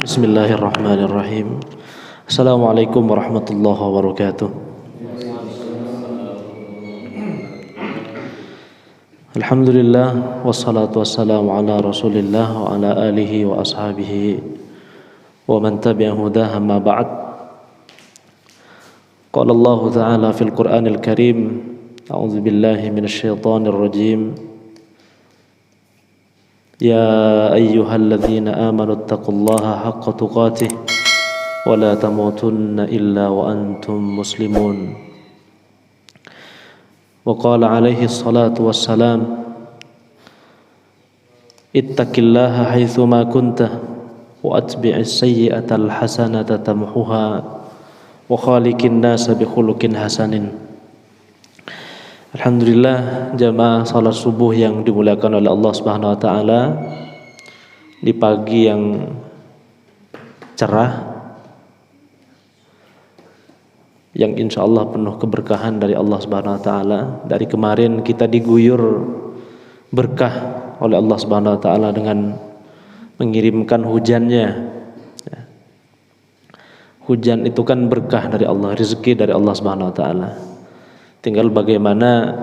Bismillahirrahmanirrahim. Assalamualaikum warahmatullahi wabarakatuh. Alhamdulillah wassalatu wassalamu ala Rasulillah wa ala alihi wa ashabihi wa man tabi'a hudahu amma ba'd. Qala Allah Ta'ala fil Qur'anil Karim, a'udzu billahi minasy syaithanir rajim. يا أيها الذين آمنوا اتقوا الله حق تقاته ولا تموتن إلا وأنتم مسلمون. وقال عليه الصلاة والسلام اتق الله حيثما كنت وأتبع السيئة الحسنة تمحها وخالق الناس بخلق حسن. Alhamdulillah, jamaah salat subuh yang dimuliakan oleh Allah Subhanahu wa taala, di pagi yang cerah yang insyaallah penuh keberkahan dari Allah Subhanahu wa taala. Dari kemarin kita diguyur berkah oleh Allah Subhanahu wa taala dengan mengirimkan hujannya. Hujan itu kan berkah dari Allah, rezeki dari Allah Subhanahu wa taala. Tinggal bagaimana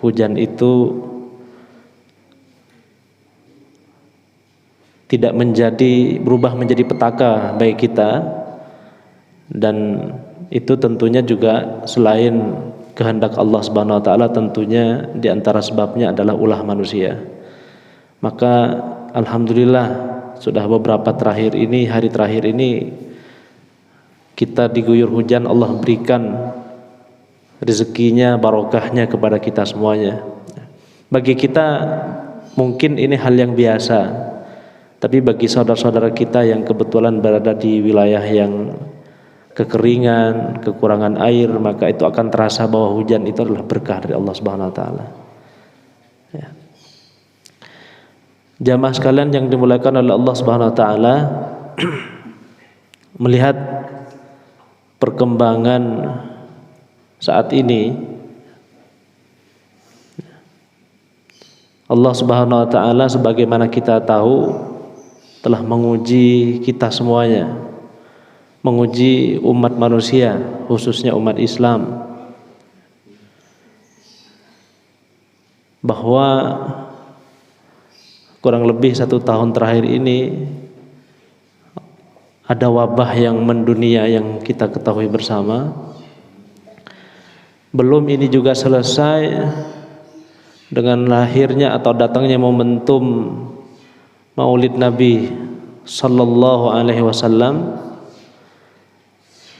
hujan itu tidak berubah menjadi petaka bagi kita, dan itu tentunya juga selain kehendak Allah Subhanahu wa taala, tentunya di antara sebabnya adalah ulah manusia. Maka alhamdulillah sudah beberapa hari terakhir ini kita diguyur hujan, Allah berikan rezekinya, barokahnya kepada kita semuanya. Bagi kita mungkin ini hal yang biasa, tapi bagi saudara-saudara kita yang kebetulan berada di wilayah yang kekeringan, kekurangan air, maka itu akan terasa bahwa hujan itu adalah berkah dari Allah Subhanahu wa taala. Ya. Jamaah sekalian yang dimuliakan oleh Allah Subhanahu wa taala, melihat perkembangan saat ini, Allah Subhanahu wa taala sebagaimana kita tahu telah menguji kita semuanya, menguji umat manusia, khususnya umat Islam, bahwa kurang lebih 1 tahun terakhir ini ada wabah yang mendunia yang kita ketahui bersama. Belum ini juga selesai dengan lahirnya atau datangnya momentum Maulid Nabi sallallahu alaihi wasallam.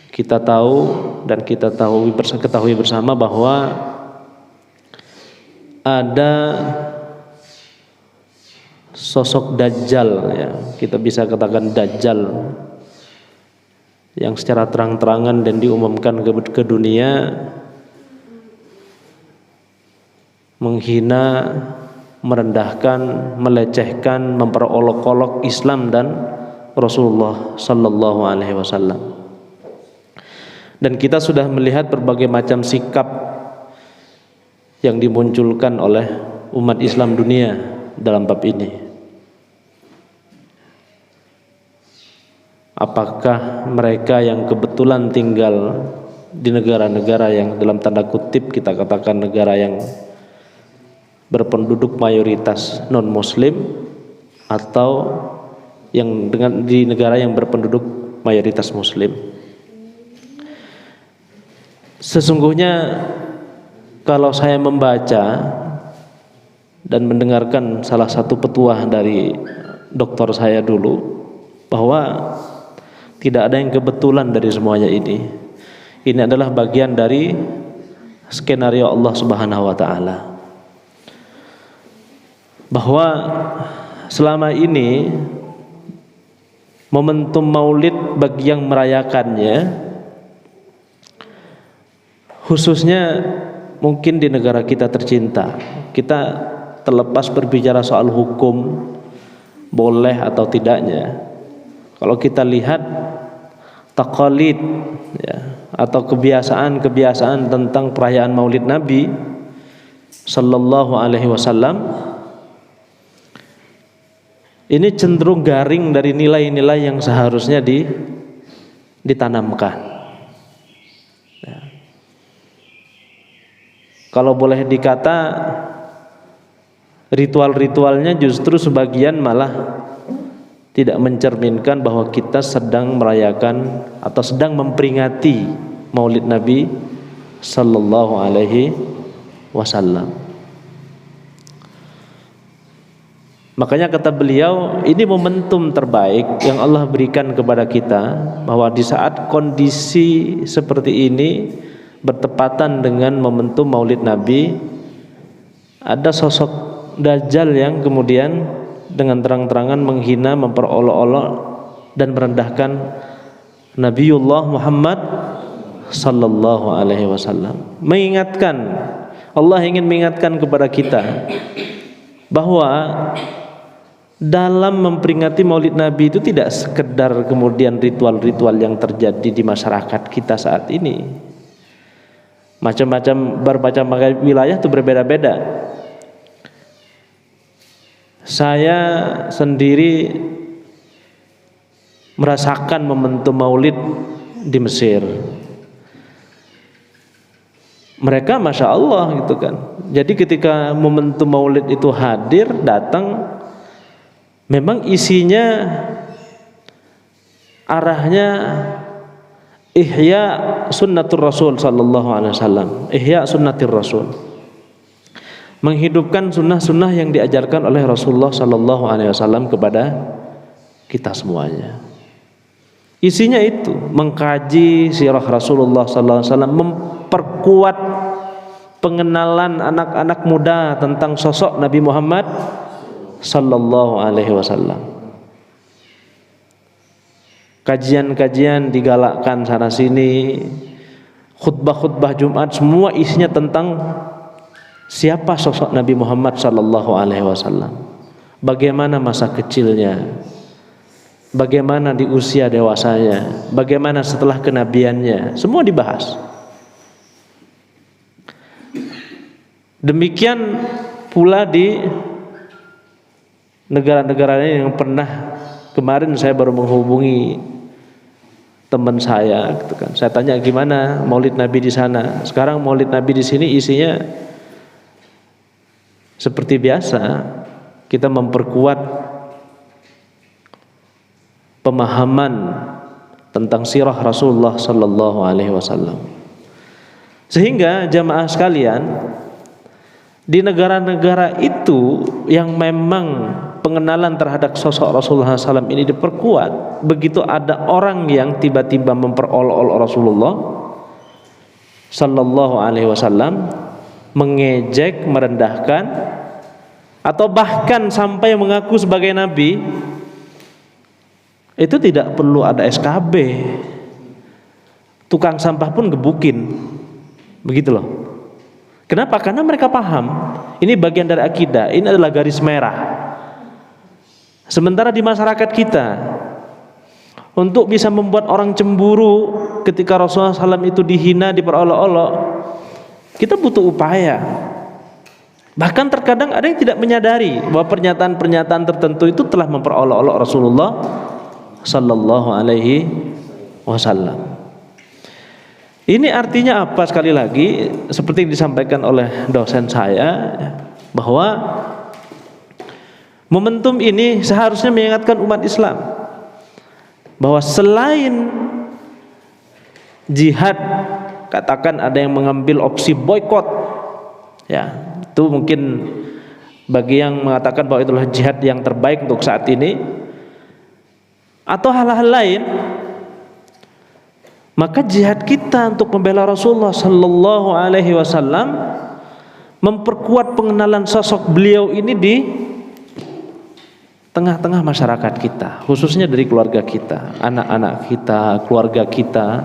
Kita tahu dan ketahui bersama bahwa ada sosok Dajjal, ya, kita bisa katakan Dajjal, yang secara terang-terangan dan diumumkan ke dunia menghina, merendahkan, melecehkan, memperolok-olok Islam dan Rasulullah sallallahu alaihi wasallam. Dan kita sudah melihat berbagai macam sikap yang dimunculkan oleh umat Islam dunia dalam bab ini. Apakah mereka yang kebetulan tinggal di negara-negara yang dalam tanda kutip kita katakan negara yang berpenduduk mayoritas non-muslim, atau yang di negara yang berpenduduk mayoritas muslim. Sesungguhnya kalau saya membaca dan mendengarkan salah satu petuah dari dokter saya dulu, bahwa tidak ada yang kebetulan dari semuanya ini. Ini adalah bagian dari skenario Allah Subhanahu wa taala, bahwa selama ini momentum Maulid bagi yang merayakannya, khususnya mungkin di negara kita tercinta, kita terlepas berbicara soal hukum boleh atau tidaknya, kalau kita lihat taqalid, ya, atau kebiasaan-kebiasaan tentang perayaan Maulid Nabi sallallahu alaihi wasallam, ini cenderung garing dari nilai-nilai yang seharusnya ditanamkan. Ya. Kalau boleh dikata, ritual-ritualnya justru sebagian malah tidak mencerminkan bahwa kita sedang merayakan atau sedang memperingati Maulid Nabi sallallahu alaihi wasallam. Makanya kata beliau, ini momentum terbaik yang Allah berikan kepada kita, bahwa di saat kondisi seperti ini bertepatan dengan momentum Maulid Nabi, ada sosok Dajjal yang kemudian dengan terang-terangan menghina, memperolok-olok dan merendahkan Nabiullah Muhammad sallallahu alaihi wasallam. Mengingatkan, Allah ingin mengingatkan kepada kita bahwa dalam memperingati Maulid Nabi itu tidak sekedar kemudian ritual-ritual yang terjadi di masyarakat kita saat ini. Berbagai wilayah itu berbeda-beda. Saya sendiri merasakan momentum Maulid di Mesir. Mereka Masya Allah gitu kan. Jadi ketika momentum Maulid itu hadir, datang, memang isinya arahnya ihya sunnatur Rasul sallallahu alaihi wasallam, ihya sunnatir Rasul, menghidupkan sunnah-sunnah yang diajarkan oleh Rasulullah sallallahu alaihi wasallam kepada kita semuanya. Isinya itu mengkaji sirah Rasulullah sallallahu alaihi wasallam, memperkuat pengenalan anak-anak muda tentang sosok Nabi Muhammad sallallahu alaihi wasallam. Kajian-kajian digalakkan sana sini, khutbah-khutbah Jumat, semua isinya tentang siapa sosok Nabi Muhammad sallallahu alaihi wasallam. Bagaimana masa kecilnya, bagaimana di usia dewasanya, bagaimana setelah kenabiannya, semua dibahas. Demikian pula di negara-negara yang pernah, kemarin saya baru menghubungi teman saya gitu kan. Saya tanya gimana Maulid Nabi di sana. Sekarang Maulid Nabi di sini isinya seperti biasa, kita memperkuat pemahaman tentang sirah Rasulullah sallallahu alaihi wasallam. Sehingga jamaah sekalian, di negara-negara itu yang memang pengenalan terhadap sosok Rasulullah SAW ini diperkuat, begitu ada orang yang tiba-tiba memperolok-olok Rasulullah Sallallahu Alaihi Wasallam, mengejek, merendahkan, atau bahkan sampai mengaku sebagai Nabi, itu tidak perlu ada SKB, tukang sampah pun gebukin, begitu loh. Kenapa? Karena mereka paham ini bagian dari akidah, ini adalah garis merah. Sementara di masyarakat kita, untuk bisa membuat orang cemburu ketika Rasulullah SAW itu dihina, diperolok-olok, kita butuh upaya. Bahkan terkadang ada yang tidak menyadari bahwa pernyataan-pernyataan tertentu itu telah memperolok-olok Rasulullah Sallallahu Alaihi Wasallam. Ini artinya apa? Sekali lagi, seperti yang disampaikan oleh dosen saya, bahwa momentum ini seharusnya mengingatkan umat Islam bahwa selain jihad, katakan ada yang mengambil opsi boykot, ya itu mungkin bagi yang mengatakan bahwa itulah jihad yang terbaik untuk saat ini, atau hal-hal lain, maka jihad kita untuk membela Rasulullah Sallallahu Alaihi Wasallam, memperkuat pengenalan sosok beliau ini di tengah-tengah masyarakat kita, khususnya dari keluarga kita, anak-anak kita, keluarga kita,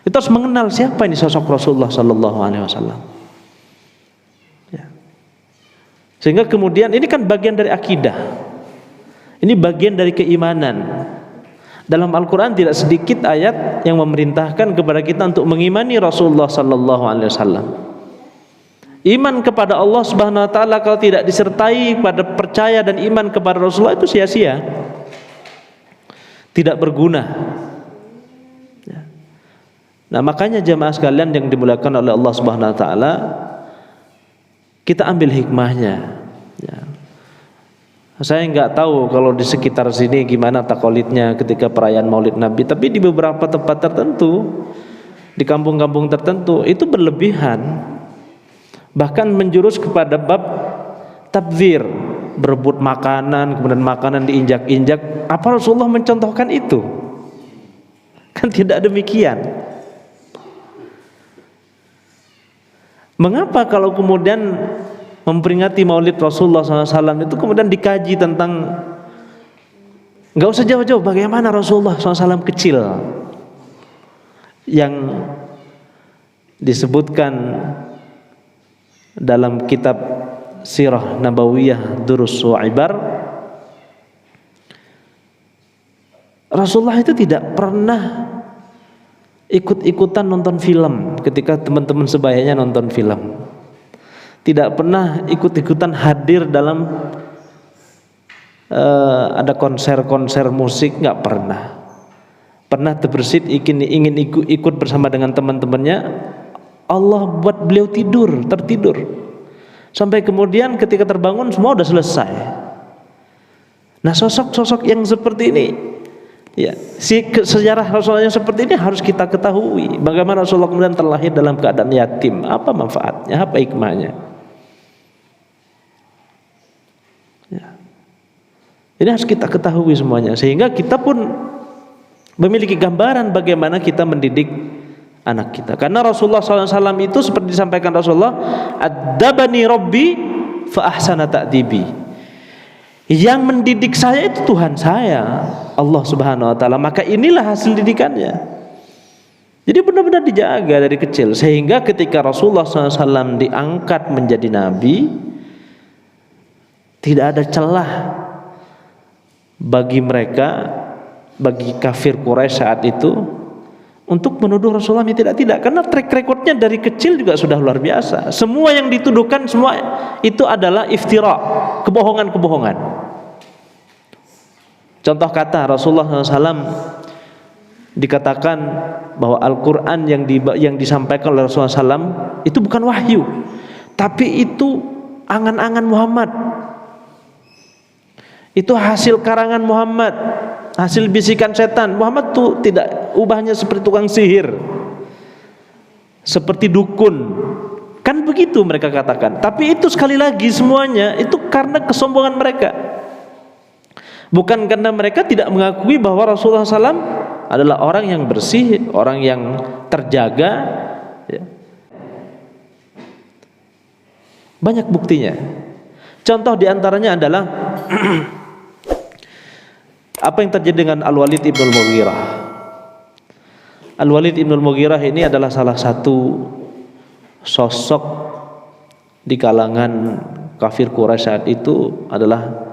itu harus mengenal siapa ini sosok Rasulullah Sallallahu Alaihi Wasallam. Ya. Sehingga kemudian ini kan bagian dari akidah, ini bagian dari keimanan. Dalam Al-Quran tidak sedikit ayat yang memerintahkan kepada kita untuk mengimani Rasulullah Sallallahu Alaihi Wasallam. Iman kepada Allah Subhanahu wa taala kalau tidak disertai pada percaya dan iman kepada Rasulullah itu sia-sia. Tidak berguna. Ya. Nah, makanya jemaah sekalian yang dimuliakan oleh Allah Subhanahu wa taala, kita ambil hikmahnya. Ya. Saya nggak tahu kalau di sekitar sini gimana takolidnya ketika perayaan Maulid Nabi, tapi di beberapa tempat tertentu, di kampung-kampung tertentu itu berlebihan. Bahkan menjurus kepada bab tabdzir, berebut makanan, kemudian makanan diinjak-injak. Apa Rasulullah mencontohkan itu? Kan tidak demikian. Mengapa kalau kemudian memperingati Maulid Rasulullah SAW itu kemudian dikaji tentang, nggak usah jauh-jauh, bagaimana Rasulullah SAW kecil, yang disebutkan dalam kitab Sirah Nabawiyah Durus wa Ibar, Rasulullah itu tidak pernah ikut-ikutan nonton film ketika teman-teman sebayanya nonton film, tidak pernah ikut-ikutan hadir dalam ada konser-konser musik, nggak pernah. Pernah terbersit ingin ikut bersama dengan teman-temannya, Allah buat beliau tertidur. Sampai kemudian ketika terbangun semua sudah selesai. Nah, sosok-sosok yang seperti ini, ya, sejarah Rasulullah yang seperti ini harus kita ketahui. Bagaimana Rasulullah kemudian terlahir dalam keadaan yatim, apa manfaatnya, apa hikmahnya? Ya. Ini harus kita ketahui semuanya, sehingga kita pun memiliki gambaran bagaimana kita mendidik anak kita. Karena Rasulullah SAW itu seperti disampaikan Rasulullah, "Adzabani Rabbi fa ahsana ta'dibi." Yang mendidik saya itu Tuhan saya, Allah Subhanahu wa taala. Maka inilah hasil didikannya. Jadi benar-benar dijaga dari kecil, sehingga ketika Rasulullah SAW diangkat menjadi nabi, tidak ada celah bagi mereka, bagi kafir Quraisy saat itu, untuk menuduh Rasulullah yang tidak, karena track recordnya dari kecil juga sudah luar biasa. Semua yang dituduhkan semua itu adalah iftira, kebohongan-kebohongan. Contoh kata Rasulullah SAW dikatakan bahwa Al-Quran yang disampaikan oleh Rasulullah SAW itu bukan wahyu, tapi itu angan-angan Muhammad, itu hasil karangan Muhammad, hasil bisikan setan. Muhammad tuh tidak ubahnya seperti tukang sihir, seperti dukun, kan begitu mereka katakan. Tapi itu sekali lagi semuanya itu karena kesombongan mereka, bukan karena mereka tidak mengakui bahwa Rasulullah SAW adalah orang yang bersih, orang yang terjaga, ya. Banyak buktinya. Contoh diantaranya adalah apa yang terjadi dengan Al-Walid ibn Al-Mughirah. Al-Walid ibn Al-Mughirah ini adalah salah satu sosok di kalangan kafir Quraisy saat itu, adalah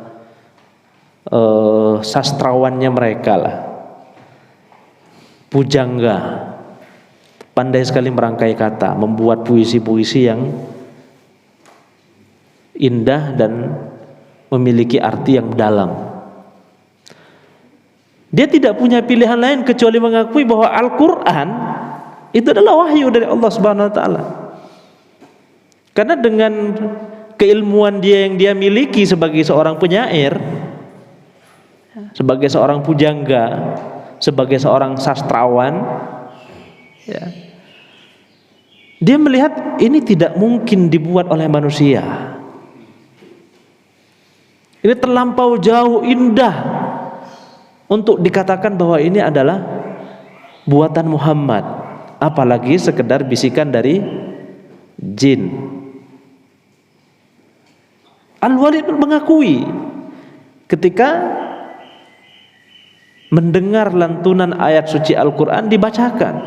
sastrawannya mereka lah, pujangga, pandai sekali merangkai kata, membuat puisi-puisi yang indah dan memiliki arti yang dalam. Dia tidak punya pilihan lain kecuali mengakui bahwa Al-Quran itu adalah wahyu dari Allah Subhanahu wa taala. Karena dengan keilmuan dia yang dia miliki sebagai seorang penyair, sebagai seorang pujangga, sebagai seorang sastrawan, ya, dia melihat ini tidak mungkin dibuat oleh manusia. Ini terlampau jauh indah untuk dikatakan bahwa ini adalah buatan Muhammad, apalagi sekedar bisikan dari jin. Al-Walid mengakui ketika mendengar lantunan ayat suci Al-Quran dibacakan,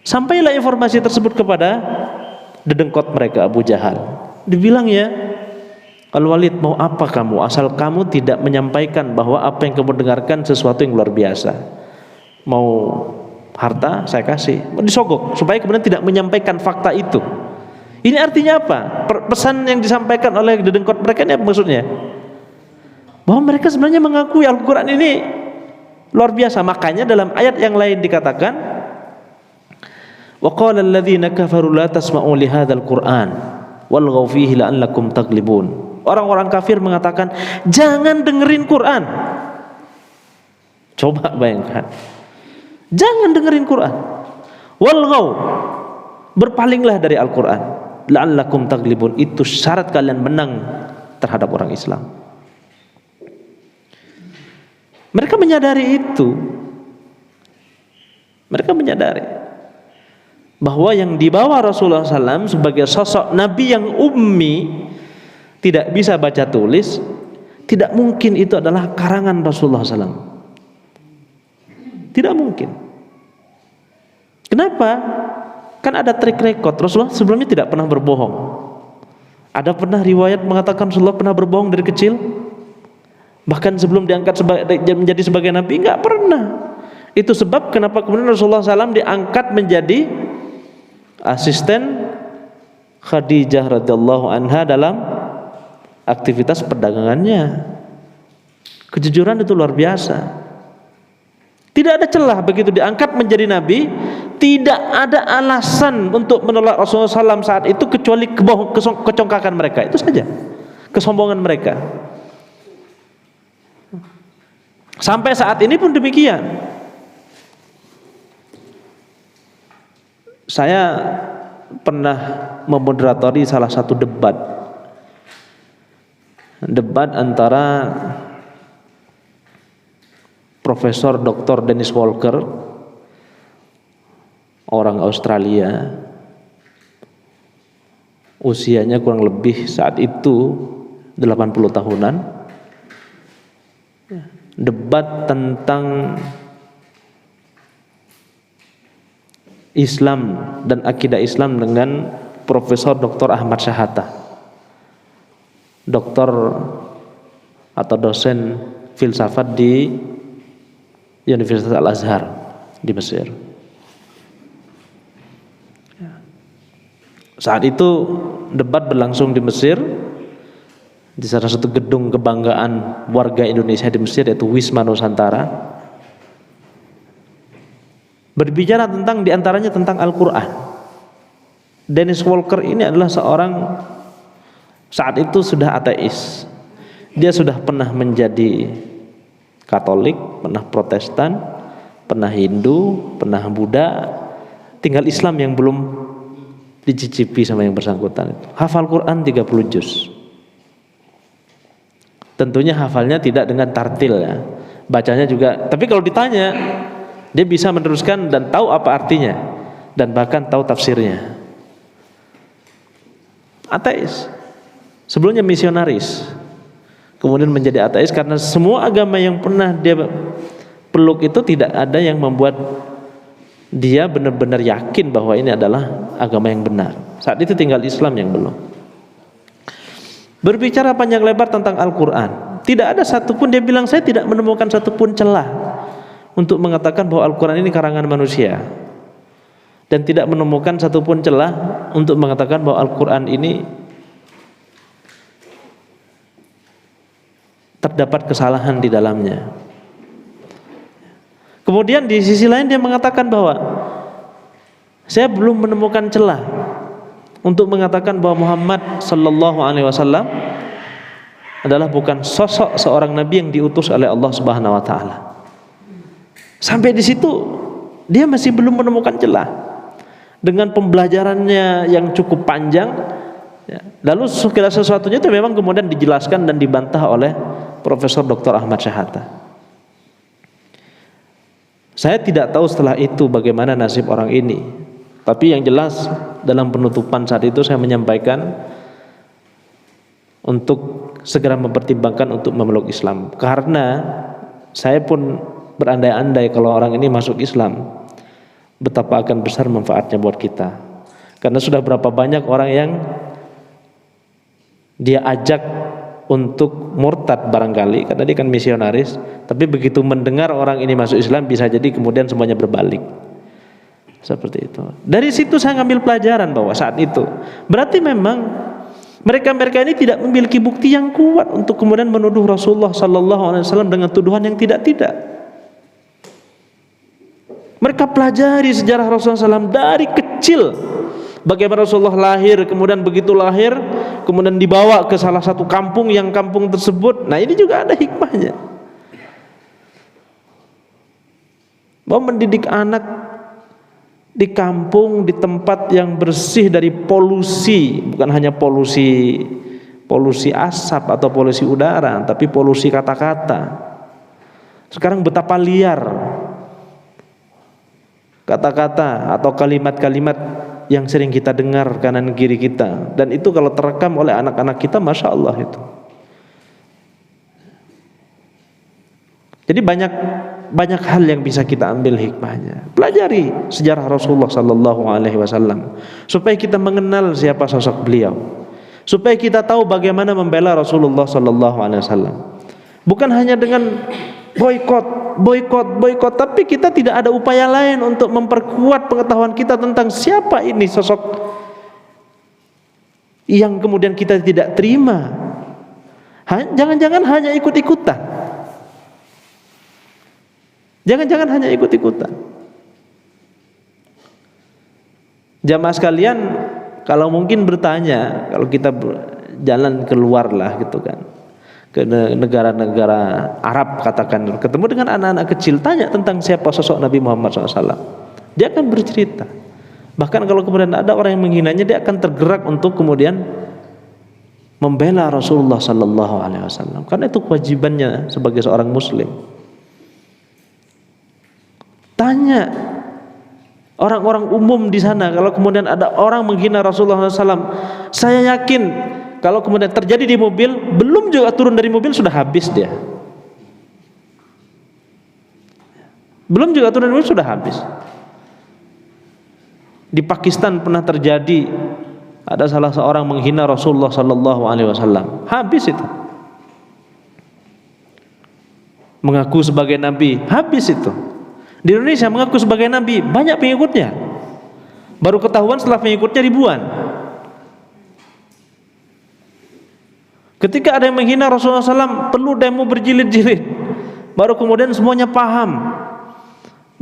sampailah informasi tersebut kepada dedengkot mereka, Abu Jahal. Dibilangnya, Al-Walid, mau apa kamu, asal kamu tidak menyampaikan bahwa apa yang kamu dengarkan sesuatu yang luar biasa. Mau harta saya kasih, disogok supaya kemudian tidak menyampaikan fakta itu. Ini artinya apa? Pesan yang disampaikan oleh dedengkot mereka ini apa maksudnya? Bahwa mereka sebenarnya mengakui Al-Quran ini luar biasa. Makanya dalam ayat yang lain dikatakan, wa qala alladziina kafaru la tasma'u li hadzal Qur'an walghaw fihi la'allakum taglibun. Orang-orang kafir mengatakan, jangan dengerin Quran. Coba bayangkan, jangan dengerin Quran. Walghaw, berpalinglah dari Al-Quran. La'allakum taglibun, itu syarat kalian menang terhadap orang Islam. Mereka menyadari itu. Mereka menyadari bahwa yang dibawa Rasulullah SAW sebagai sosok Nabi yang ummi, tidak bisa baca tulis, tidak mungkin itu adalah karangan Rasulullah SAW. Tidak mungkin. Kenapa? Kan ada track record. Rasulullah sebelumnya tidak pernah berbohong. Ada pernah riwayat mengatakan Rasulullah pernah berbohong dari kecil? Bahkan sebelum diangkat menjadi sebagai Nabi, enggak pernah. Itu sebab kenapa kemudian Rasulullah SAW diangkat menjadi asisten Khadijah radhiyallahu anha dalam aktivitas perdagangannya. Kejujuran itu luar biasa. Tidak ada celah begitu diangkat menjadi Nabi. Tidak ada alasan untuk menolak Rasulullah SAW saat itu kecuali kecongkakan mereka. Itu saja, kesombongan mereka. Sampai saat ini pun demikian. Saya pernah memoderatori salah satu debat antara Profesor Dr. Dennis Walker, orang Australia, usianya kurang lebih saat itu 80 tahunan. Debat tentang Islam dan akidah Islam dengan Profesor Dr. Ahmad Syahata, doktor atau dosen filsafat di Universitas Al-Azhar di Mesir. Saat itu debat berlangsung di Mesir, di salah satu gedung kebanggaan warga Indonesia di Mesir, yaitu Wisma Nusantara. Berbicara tentang diantaranya tentang Al-Quran. Dennis Walker ini adalah seorang saat itu sudah ateis. Dia sudah pernah menjadi Katolik, pernah Protestan, pernah Hindu, pernah Buddha. Tinggal Islam yang belum dicicipi sama yang bersangkutan itu. Hafal Quran 30 juz. Tentunya hafalnya tidak dengan tartil ya, bacanya juga. Tapi kalau ditanya, dia bisa meneruskan dan tahu apa artinya, dan bahkan tahu tafsirnya. Ateis, sebelumnya misionaris, kemudian menjadi ateis karena semua agama yang pernah dia peluk itu tidak ada yang membuat dia benar-benar yakin bahwa ini adalah agama yang benar. Saat itu tinggal Islam yang belum. Berbicara panjang lebar tentang Al-Quran, tidak ada satupun, dia bilang saya tidak menemukan satupun celah untuk mengatakan bahwa Al-Quran ini karangan manusia, dan tidak menemukan satupun celah untuk mengatakan bahwa Al-Quran ini terdapat kesalahan di dalamnya. Kemudian di sisi lain dia mengatakan bahwa saya belum menemukan celah untuk mengatakan bahwa Muhammad sallallahu alaihi wasallam adalah bukan sosok seorang nabi yang diutus oleh Allah Subhanahu wa taala. Sampai di situ dia masih belum menemukan celah. Dengan pembelajarannya yang cukup panjang, ya, lalu segala sesuatunya itu memang kemudian dijelaskan dan dibantah oleh Profesor Dr. Ahmad Syahata. Saya tidak tahu setelah itu bagaimana nasib orang ini. Tapi yang jelas dalam penutupan saat itu saya menyampaikan untuk segera mempertimbangkan untuk memeluk Islam, karena saya pun berandai-andai kalau orang ini masuk Islam, betapa akan besar manfaatnya buat kita. Karena sudah berapa banyak orang yang dia ajak untuk murtad barangkali, karena dia kan misionaris, tapi begitu mendengar orang ini masuk Islam bisa jadi kemudian semuanya berbalik. Seperti itu. Dari situ saya ngambil pelajaran bahwa saat itu berarti memang mereka ini tidak memiliki bukti yang kuat untuk kemudian menuduh Rasulullah sallallahu alaihi wasallam dengan tuduhan yang tidak-tidak. Mereka pelajari sejarah Rasulullah SAW dari kecil. Bagaimana Rasulullah lahir, kemudian begitu lahir, kemudian dibawa ke salah satu kampung, yang kampung tersebut, nah ini juga ada hikmahnya. Bahwa mendidik anak di kampung, di tempat yang bersih dari polusi, bukan hanya polusi asap atau polusi udara, tapi polusi kata-kata. Sekarang betapa liar kata-kata atau kalimat-kalimat yang sering kita dengar kanan kiri kita, dan itu kalau terekam oleh anak-anak kita, masya Allah itu. Jadi banyak hal yang bisa kita ambil hikmahnya. Pelajari sejarah Rasulullah sallallahu alaihi wasallam supaya kita mengenal siapa sosok beliau, supaya kita tahu bagaimana membela Rasulullah sallallahu alaihi wasallam. Bukan hanya dengan boikot, tapi kita tidak ada upaya lain untuk memperkuat pengetahuan kita tentang siapa ini sosok yang kemudian kita tidak terima. Jangan-jangan hanya ikut-ikutan. Jangan-jangan hanya ikut-ikutan. Jamaah sekalian, kalau mungkin bertanya, kalau kita jalan keluar lah gitu kan, ke negara-negara Arab katakan, ketemu dengan anak-anak kecil, tanya tentang siapa sosok Nabi Muhammad SAW, dia akan bercerita. Bahkan kalau kemudian ada orang yang menghinanya, dia akan tergerak untuk kemudian membela Rasulullah SAW, karena itu kewajibannya sebagai seorang muslim. Tanya orang-orang umum di sana, kalau kemudian ada orang menghina Rasulullah SAW, saya yakin kalau kemudian terjadi di mobil, belum juga turun dari mobil sudah habis dia. Belum juga turun dari mobil sudah habis. Di Pakistan pernah terjadi, ada salah seorang menghina Rasulullah SAW, habis itu. Mengaku sebagai nabi, habis itu. Di Indonesia mengaku sebagai nabi, banyak pengikutnya. Baru ketahuan setelah pengikutnya ribuan. Ketika ada yang menghina Rasulullah SAW, perlu demo berjilid-jilid. Baru kemudian semuanya paham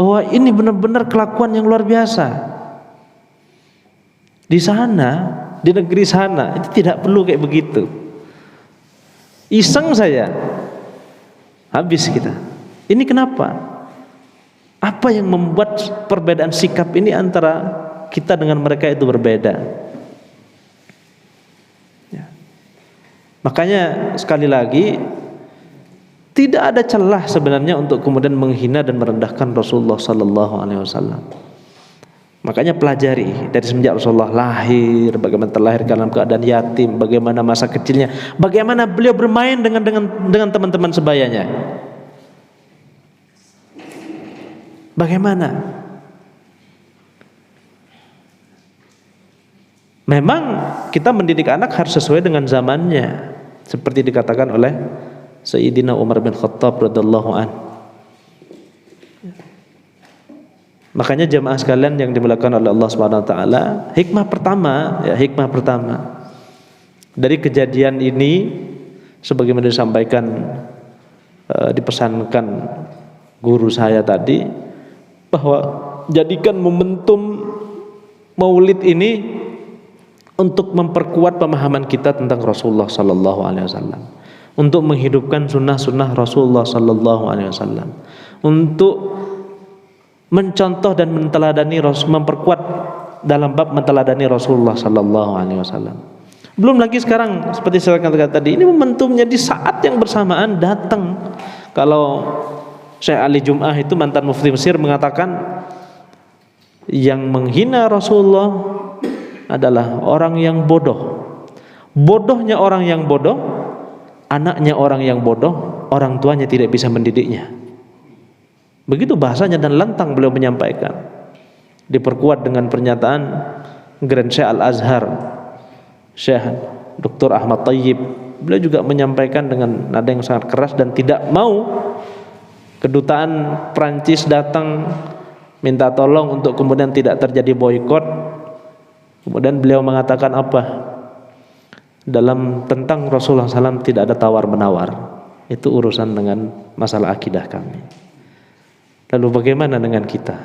bahwa ini benar-benar kelakuan yang luar biasa. Di sana, di negeri sana, itu tidak perlu kayak begitu. Iseng saja, habis kita. Ini kenapa? Apa yang membuat perbedaan sikap ini antara kita dengan mereka itu berbeda? Ya. Makanya sekali lagi, tidak ada celah sebenarnya untuk kemudian menghina dan merendahkan Rasulullah Sallallahu Alaihi Wasallam. Makanya pelajari dari semenjak Rasulullah lahir, bagaimana terlahir dalam keadaan yatim, bagaimana masa kecilnya, bagaimana beliau bermain dengan teman-teman sebayanya. Bagaimana? Memang kita mendidik anak harus sesuai dengan zamannya, seperti dikatakan oleh Sayyidina Umar bin Khattab radhiyallahu anhu. Makanya jamaah sekalian yang dimuliakan oleh Allah Subhanahu wa taala, hikmah pertama dari kejadian ini, sebagaimana disampaikan dipesankan guru saya tadi, bahwa jadikan momentum Maulid ini untuk memperkuat pemahaman kita tentang Rasulullah Sallallahu Alaihi Wasallam, untuk menghidupkan sunnah-sunnah Rasulullah Sallallahu Alaihi Wasallam, untuk mencontoh dan menteladani, memperkuat dalam bab menteladani Rasulullah Sallallahu Alaihi Wasallam. Belum lagi sekarang seperti saya katakan tadi, ini momentumnya di saat yang bersamaan datang. Kalau Syekh Ali Jum'ah itu mantan mufti Mesir mengatakan, yang menghina Rasulullah adalah orang yang bodoh. Bodohnya orang yang bodoh, anaknya orang yang bodoh, orang tuanya tidak bisa mendidiknya. Begitu bahasanya dan lantang beliau menyampaikan. Diperkuat dengan pernyataan Grand Syekh Al-Azhar, Syekh Dr. Ahmad Thayyib. Beliau juga menyampaikan dengan nada yang sangat keras dan tidak mau kedutaan Prancis datang minta tolong untuk kemudian tidak terjadi boikot. Kemudian beliau mengatakan apa? Tentang Rasulullah SAW tidak ada tawar-menawar. Itu urusan dengan masalah akidah kami. Lalu bagaimana dengan kita?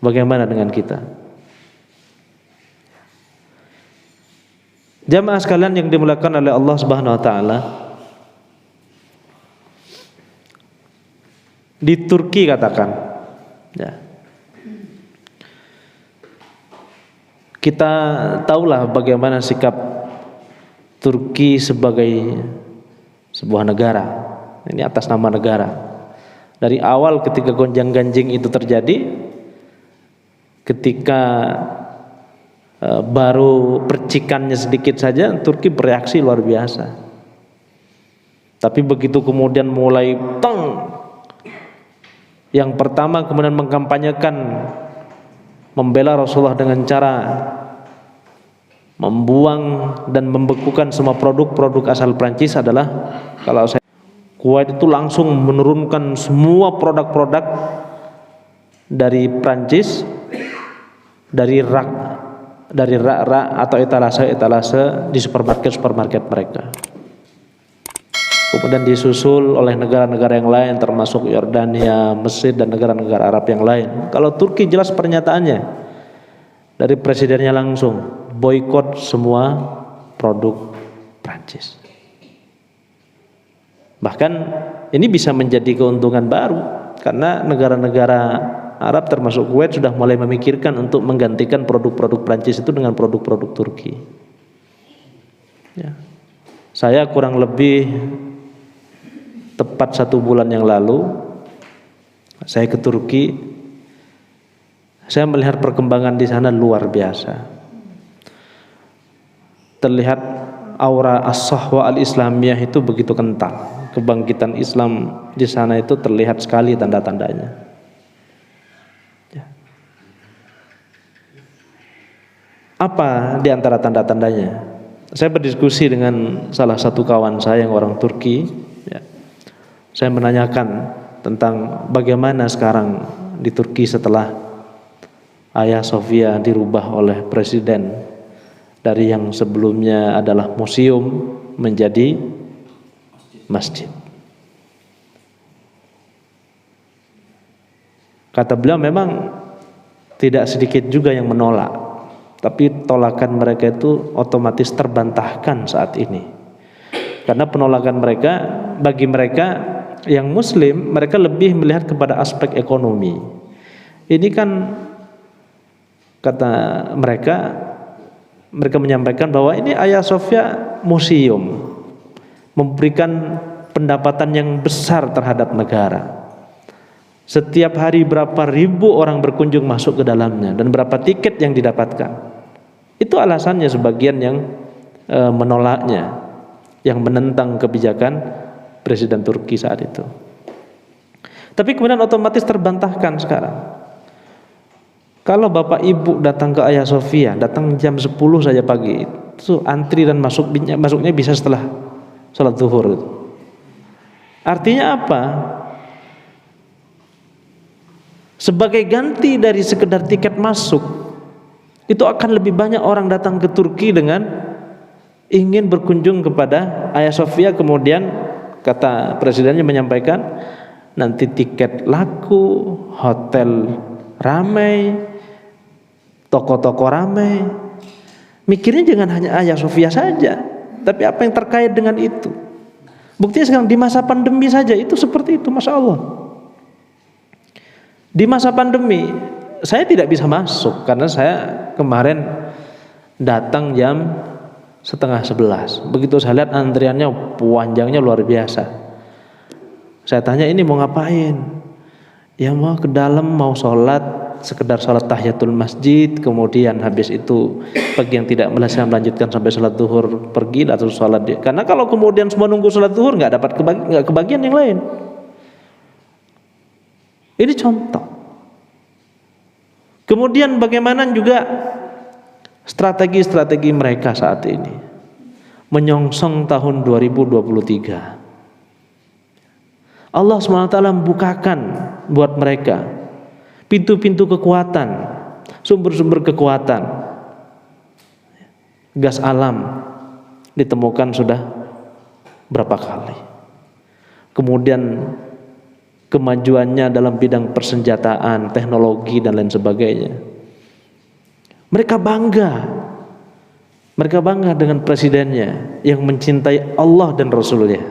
Bagaimana dengan kita? Jamaah sekalian yang dimuliakan oleh Allah Subhanahu wa taala, di Turki katakan, ya, kita tahulah bagaimana sikap Turki sebagai sebuah negara. Ini atas nama negara. Dari awal ketika gonjang-ganjing itu terjadi, ketika baru percikannya sedikit saja, Turki bereaksi luar biasa. Tapi begitu kemudian mulai yang pertama kemudian mengkampanyekan membela Rasulullah dengan cara membuang dan membekukan semua produk-produk asal Prancis adalah, kalau saya, Kuwait itu langsung menurunkan semua produk-produk dari Prancis dari rak atau etalase di supermarket mereka. Kemudian disusul oleh negara-negara yang lain termasuk Yordania, Mesir dan negara-negara Arab yang lain. Kalau Turki jelas pernyataannya dari presidennya langsung boikot semua produk Prancis. Bahkan ini bisa menjadi keuntungan baru karena negara-negara Arab termasuk Kuwait sudah mulai memikirkan untuk menggantikan produk-produk Prancis itu dengan produk-produk Turki. Ya. Saya kurang lebih tepat 1 bulan yang lalu saya ke Turki. Saya melihat perkembangan di sana luar biasa. Terlihat aura as-sahwa al-islamiyah itu begitu kental. Kebangkitan Islam di sana itu terlihat sekali tanda-tandanya. Ya. Apa di antara tanda-tandanya? Saya berdiskusi dengan salah satu kawan saya yang orang Turki. Ya. Saya menanyakan tentang bagaimana sekarang di Turki setelah Hagia Sophia dirubah oleh presiden dari yang sebelumnya adalah museum menjadi masjid. Kata beliau memang tidak sedikit juga yang menolak, tapi tolakan mereka itu otomatis terbantahkan saat ini. Karena penolakan mereka, bagi mereka yang muslim, mereka lebih melihat kepada aspek ekonomi. Ini kan kata mereka menyampaikan bahwa ini Hagia Sophia museum, memberikan pendapatan yang besar terhadap negara. Setiap hari berapa ribu orang berkunjung masuk ke dalamnya dan berapa tiket yang didapatkan. Itu alasannya sebagian yang menolaknya, yang menentang kebijakan Presiden Turki saat itu. Tapi kemudian otomatis terbantahkan sekarang. Kalau bapak ibu datang ke Hagia Sophia, datang jam 10 saja pagi, itu antri dan masuknya bisa setelah sholat zuhur. Artinya apa? Sebagai ganti dari sekedar tiket masuk, itu akan lebih banyak orang datang ke Turki dengan ingin berkunjung kepada Hagia Sophia. Kemudian kata presidennya menyampaikan nanti tiket laku, hotel ramai, toko-toko ramai. Mikirnya jangan hanya Hagia Sophia saja, tapi apa yang terkait dengan itu. Buktinya sekarang di masa pandemi saja itu seperti itu, Masya Allah. Di masa pandemi saya tidak bisa masuk karena saya kemarin datang jam 10:30. Begitu saya lihat antriannya panjangnya luar biasa. Saya tanya, ini mau ngapain? Ya mau ke dalam, mau sholat, sekedar sholat tahiyatul masjid, kemudian habis itu bagi yang tidak melanjutkan sampai sholat zuhur pergi atau sholat dia. Karena kalau kemudian semua nunggu sholat zuhur nggak dapat kebagian yang lain. Ini contoh. Kemudian bagaimana juga strategi-strategi mereka saat ini menyongsong tahun 2023. Allah SWT membukakan buat mereka, pintu-pintu kekuatan, sumber-sumber kekuatan. Gas alam ditemukan sudah berapa kali. Kemudian kemajuannya dalam bidang persenjataan, teknologi dan lain sebagainya. Mereka bangga dengan presidennya yang mencintai Allah dan Rasulnya.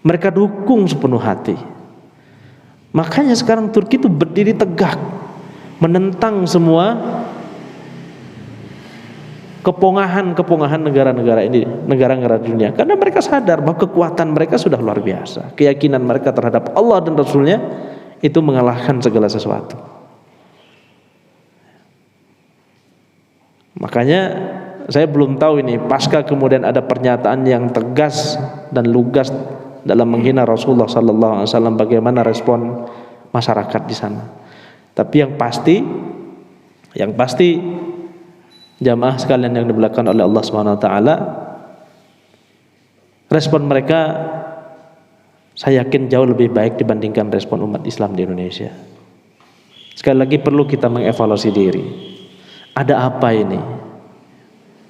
Mereka dukung sepenuh hati. Makanya sekarang Turki itu berdiri tegak menentang semua kepongahan negara-negara ini, negara-negara dunia, karena mereka sadar bahwa kekuatan mereka sudah luar biasa. Keyakinan mereka terhadap Allah dan Rasulnya itu mengalahkan segala sesuatu. Makanya saya belum tahu ini pasca kemudian ada pernyataan yang tegas dan lugas dalam menghina Rasulullah sallallahu alaihi wasallam, bagaimana respon masyarakat di sana. Tapi yang pasti jamaah sekalian yang dimuliakan oleh Allah Subhanahu wa taala, respon mereka saya yakin jauh lebih baik dibandingkan respon umat Islam di Indonesia. Sekali lagi perlu kita mengevaluasi diri. Ada apa ini?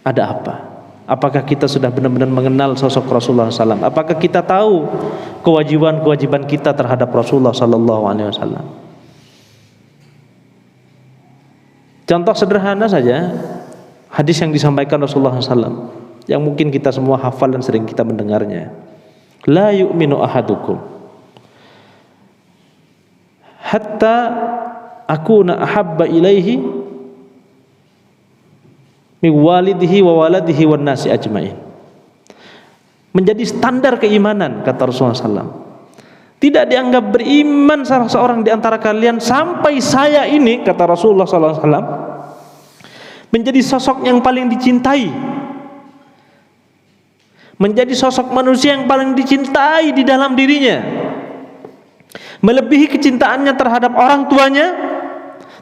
Ada apa? Apakah kita sudah benar-benar mengenal sosok Rasulullah SAW? Apakah kita tahu kewajiban kita terhadap Rasulullah SAW? Contoh sederhana saja, hadis yang disampaikan Rasulullah SAW, yang mungkin kita semua hafal dan sering kita mendengarnya. La yu'minu ahadukum hatta akuna ahabba ilaihi min walidihi wa waladihi wan nasi ajmain. Menjadi standar keimanan, kata Rasulullah SAW. Tidak dianggap beriman salah seorang di antara kalian sampai saya ini, kata Rasulullah SAW, menjadi sosok yang paling dicintai, menjadi sosok manusia yang paling dicintai di dalam dirinya, melebihi kecintaannya terhadap orang tuanya,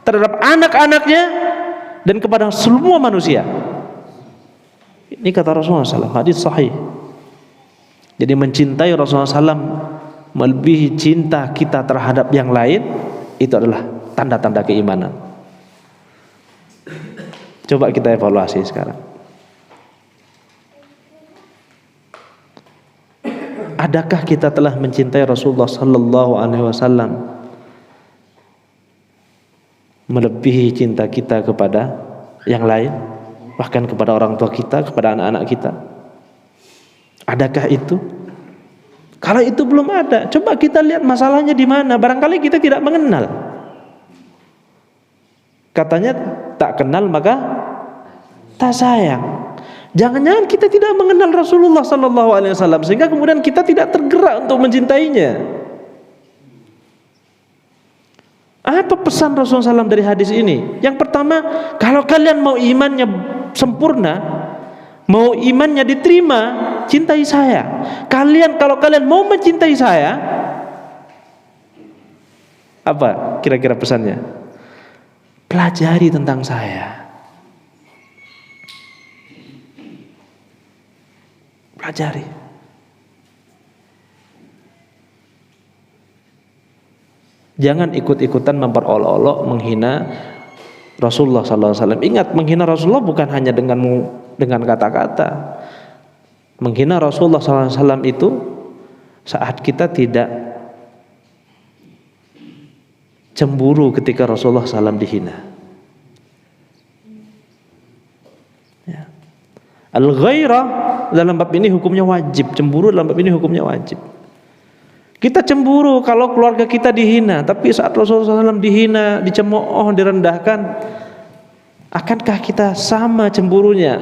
terhadap anak-anaknya, dan kepada semua manusia. Ini kata Rasulullah SAW, hadis sahih. Jadi mencintai Rasulullah SAW melebihi cinta kita terhadap yang lain, itu adalah tanda-tanda keimanan. Coba kita evaluasi sekarang. Adakah kita telah mencintai Rasulullah sallallahu alaihi wasallam melebihi cinta kita kepada yang lain, bahkan kepada orang tua kita, kepada anak-anak kita? Adakah itu? Kalau itu belum ada, coba kita lihat masalahnya di mana. Barangkali kita tidak mengenal. Katanya tak kenal maka tak sayang. Jangan-jangan kita tidak mengenal Rasulullah sallallahu alaihi wasallam sehingga kemudian kita tidak tergerak untuk mencintainya. Apa pesan Rasulullah SAW dari hadis ini? Yang pertama, kalau kalian mau imannya sempurna, mau imannya diterima, cintai saya. Kalau kalian mau mencintai saya, apa kira-kira pesannya? Pelajari tentang saya. Pelajari. Jangan ikut-ikutan memperolok-olok, menghina Rasulullah SAW. Ingat, menghina Rasulullah bukan hanya dengan kata-kata. Menghina Rasulullah SAW itu saat kita tidak cemburu ketika Rasulullah SAW dihina. Ya. Al-ghairah dalam bab ini hukumnya wajib. Cemburu dalam bab ini hukumnya wajib. Kita cemburu kalau keluarga kita dihina, tapi saat Rasulullah SAW dihina, dicemooh, direndahkan, akankah kita sama cemburunya?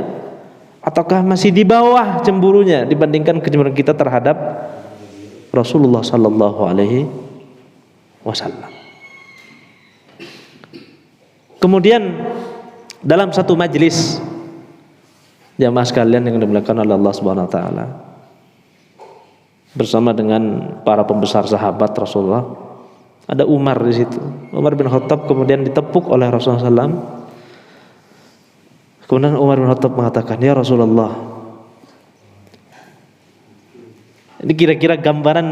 Ataukah masih di bawah cemburunya dibandingkan kecemburuan kita terhadap Rasulullah Sallallahu Alaihi Wasallam? Kemudian dalam satu majelis, jamaah sekalian yang dimuliakan oleh Allah Subhanahu Wa Taala, bersama dengan para pembesar sahabat Rasulullah, ada Umar di situ. Umar bin Khattab kemudian ditepuk oleh Rasulullah SAW. Kemudian Umar bin Khattab mengatakan, ya Rasulullah, ini kira-kira gambaran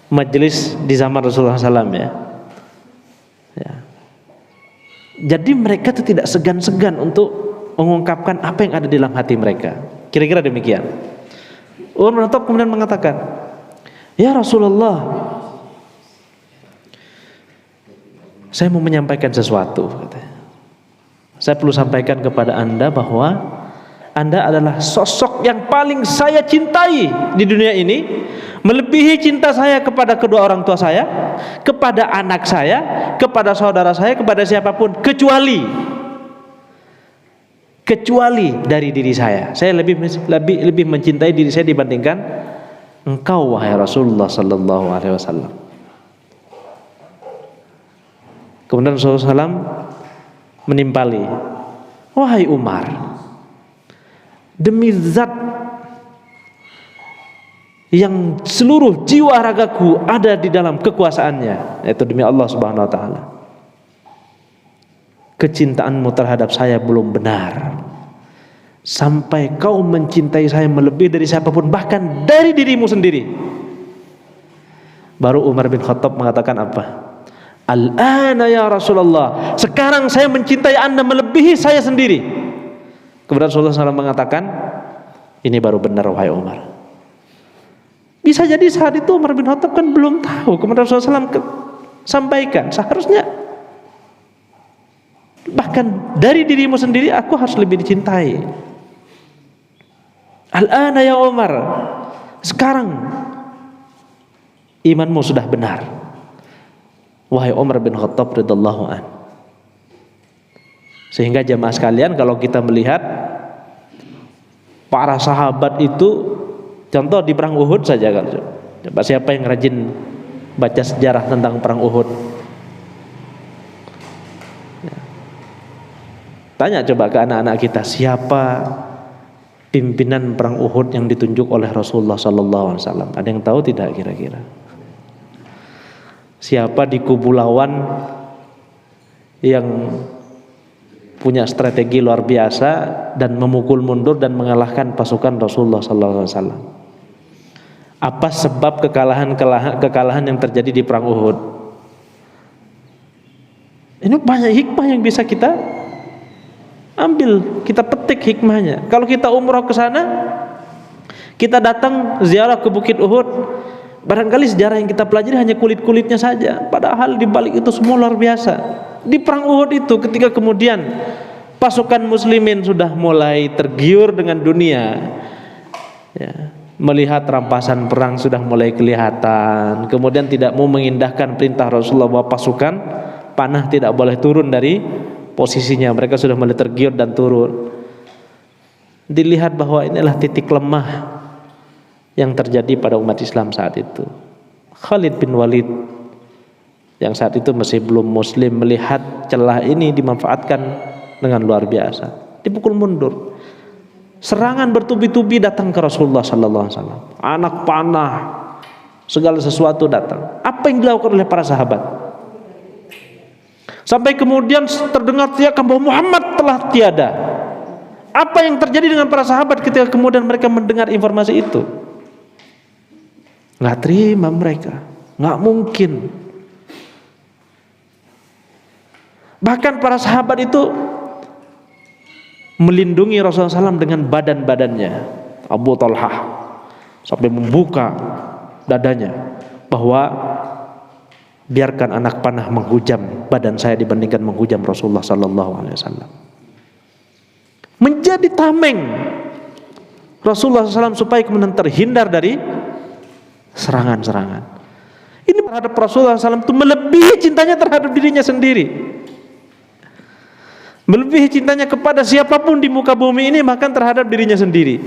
majelis di zaman Rasulullah SAW ya. Jadi mereka itu tidak segan-segan untuk mengungkapkan apa yang ada di dalam hati mereka. Kira-kira demikian. Umar bin Khattab kemudian mengatakan, "Ya Rasulullah, saya mau menyampaikan sesuatu," katanya. "Saya perlu sampaikan kepada Anda bahwa Anda adalah sosok yang paling saya cintai di dunia ini, melebihi cinta saya kepada kedua orang tua saya, kepada anak saya, kepada saudara saya, kepada siapapun kecuali dari diri saya. Saya lebih mencintai diri saya dibandingkan engkau wahai Rasulullah sallallahu alaihi wasallam." Kemudian Rasulullah SAW menimpali, "Wahai Umar, demi zat yang seluruh jiwa ragaku ada di dalam kekuasaannya, yaitu demi Allah Subhanahu wa taala, kecintaanmu terhadap saya belum benar sampai kau mencintai saya melebihi dari siapapun, bahkan dari dirimu sendiri." Baru Umar bin Khattab mengatakan apa? "Al-ana ya Rasulullah, sekarang saya mencintai Anda melebihi saya sendiri." Kemudian Rasulullah SAW mengatakan, "Ini baru benar wahai Umar." Bisa jadi saat itu Umar bin Khattab kan belum tahu. Kemudian Rasulullah SAW sampaikan, seharusnya bahkan dari dirimu sendiri aku harus lebih dicintai. "Al-ana ya Umar, sekarang imanmu sudah benar wahai Umar bin Khattab radhiyallahu anhu." Sehingga jemaah sekalian, kalau kita melihat para sahabat itu, contoh di perang Uhud saja, kalau coba siapa yang rajin baca sejarah tentang perang Uhud? Tanya coba ke anak-anak kita, siapa pimpinan perang Uhud yang ditunjuk oleh Rasulullah sallallahu alaihi wasallam? Ada yang tahu tidak kira-kira? Siapa di kubu lawan yang punya strategi luar biasa dan memukul mundur dan mengalahkan pasukan Rasulullah sallallahu alaihi wasallam? Apa sebab kekalahan yang terjadi di perang Uhud? Ini banyak hikmah yang bisa kita ambil, kita petik hikmahnya. Kalau kita umrah ke sana, kita datang ziarah ke Bukit Uhud, barangkali sejarah yang kita pelajari hanya kulit-kulitnya saja, padahal di balik itu semua luar biasa. Di perang Uhud itu, ketika kemudian pasukan muslimin sudah mulai tergiur dengan dunia ya, melihat rampasan perang sudah mulai kelihatan, kemudian tidak mau mengindahkan perintah Rasulullah bahwa pasukan panah tidak boleh turun dari posisinya, mereka sudah mulai tergiur dan turun. Dilihat bahwa inilah titik lemah yang terjadi pada umat Islam saat itu. Khalid bin Walid yang saat itu masih belum muslim melihat celah ini dimanfaatkan dengan luar biasa, dipukul mundur. Serangan bertubi-tubi datang ke Rasulullah sallallahu alaihi wasallam. Anak panah, segala sesuatu datang. Apa yang dilakukan oleh para sahabat? Sampai kemudian terdengar teriakan bahwa Muhammad telah tiada. Apa yang terjadi dengan para sahabat ketika kemudian mereka mendengar informasi itu? Nggak terima mereka, nggak mungkin. Bahkan para sahabat itu melindungi Rasulullah SAW dengan badan-badannya. Abu Talhah sampai membuka dadanya bahwa biarkan anak panah menghujam badan saya dibandingkan menghujam Rasulullah SAW. Menjadi tameng Rasulullah SAW supaya kemudian terhindar dari serangan-serangan. Ini terhadap Rasulullah SAW itu melebihi cintanya terhadap dirinya sendiri, melebihi cintanya kepada siapapun di muka bumi ini, bahkan terhadap dirinya sendiri.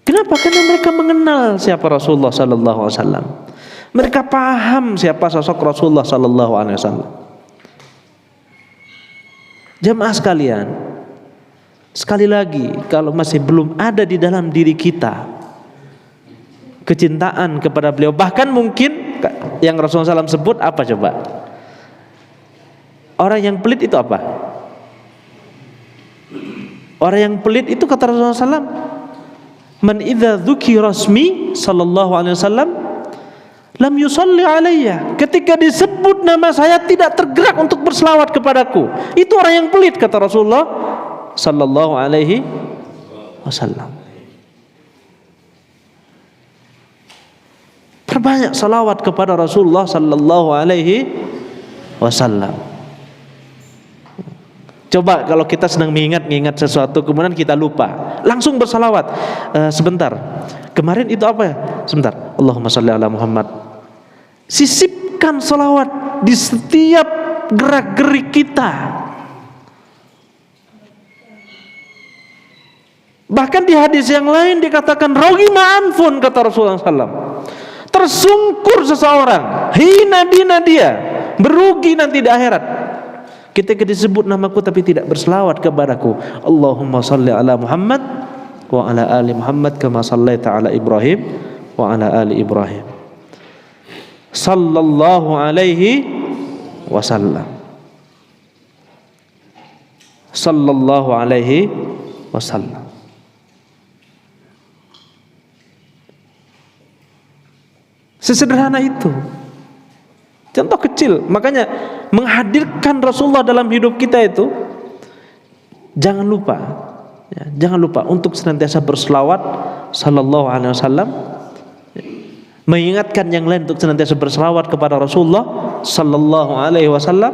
Kenapa? Karena mereka mengenal siapa Rasulullah sallallahu alaihi wasallam. Mereka paham siapa sosok Rasulullah sallallahu alaihi wasallam. Jemaah sekalian, sekali lagi, kalau masih belum ada di dalam diri kita kecintaan kepada beliau, bahkan mungkin yang Rasulullah SAW sebut apa coba? Orang yang pelit itu apa? Orang yang pelit itu kata Rasulullah SAW Man idza dzukira rasmi sallallahu alaihi wasallam lam yusalli alayya. Ketika disebut nama saya tidak tergerak untuk berselawat kepadaku. Itu orang yang pelit, kata Rasulullah sallallahu alaihi wasallam. Perbanyak salawat kepada Rasulullah sallallahu alaihi wasallam. Coba kalau kita sedang mengingat sesuatu kemudian kita lupa, langsung bersalawat. Sebentar. Kemarin itu apa ya? Sebentar. Allahumma shalli ala Muhammad. Sisipkan salawat di setiap gerak-gerik kita. Bahkan di hadis yang lain dikatakan raghima anfun, kata Rasulullah SAW. Tersungkur seseorang, hina bina dia, berugi nanti di akhirat. Ketika disebut namaku tapi tidak berselawat kepadaku. Allahumma salli ala Muhammad wa ala ali Muhammad kama sallaita ala Ibrahim wa ala ali Ibrahim. Sallallahu alaihi wasallam. Sallallahu alaihi wasallam. Sesederhana itu. Contoh kecil. Makanya menghadirkan Rasulullah dalam hidup kita itu jangan lupa, ya, jangan lupa untuk senantiasa berselawat sallallahu alaihi wasallam, mengingatkan yang lain untuk senantiasa berselawat kepada Rasulullah sallallahu alaihi wasallam,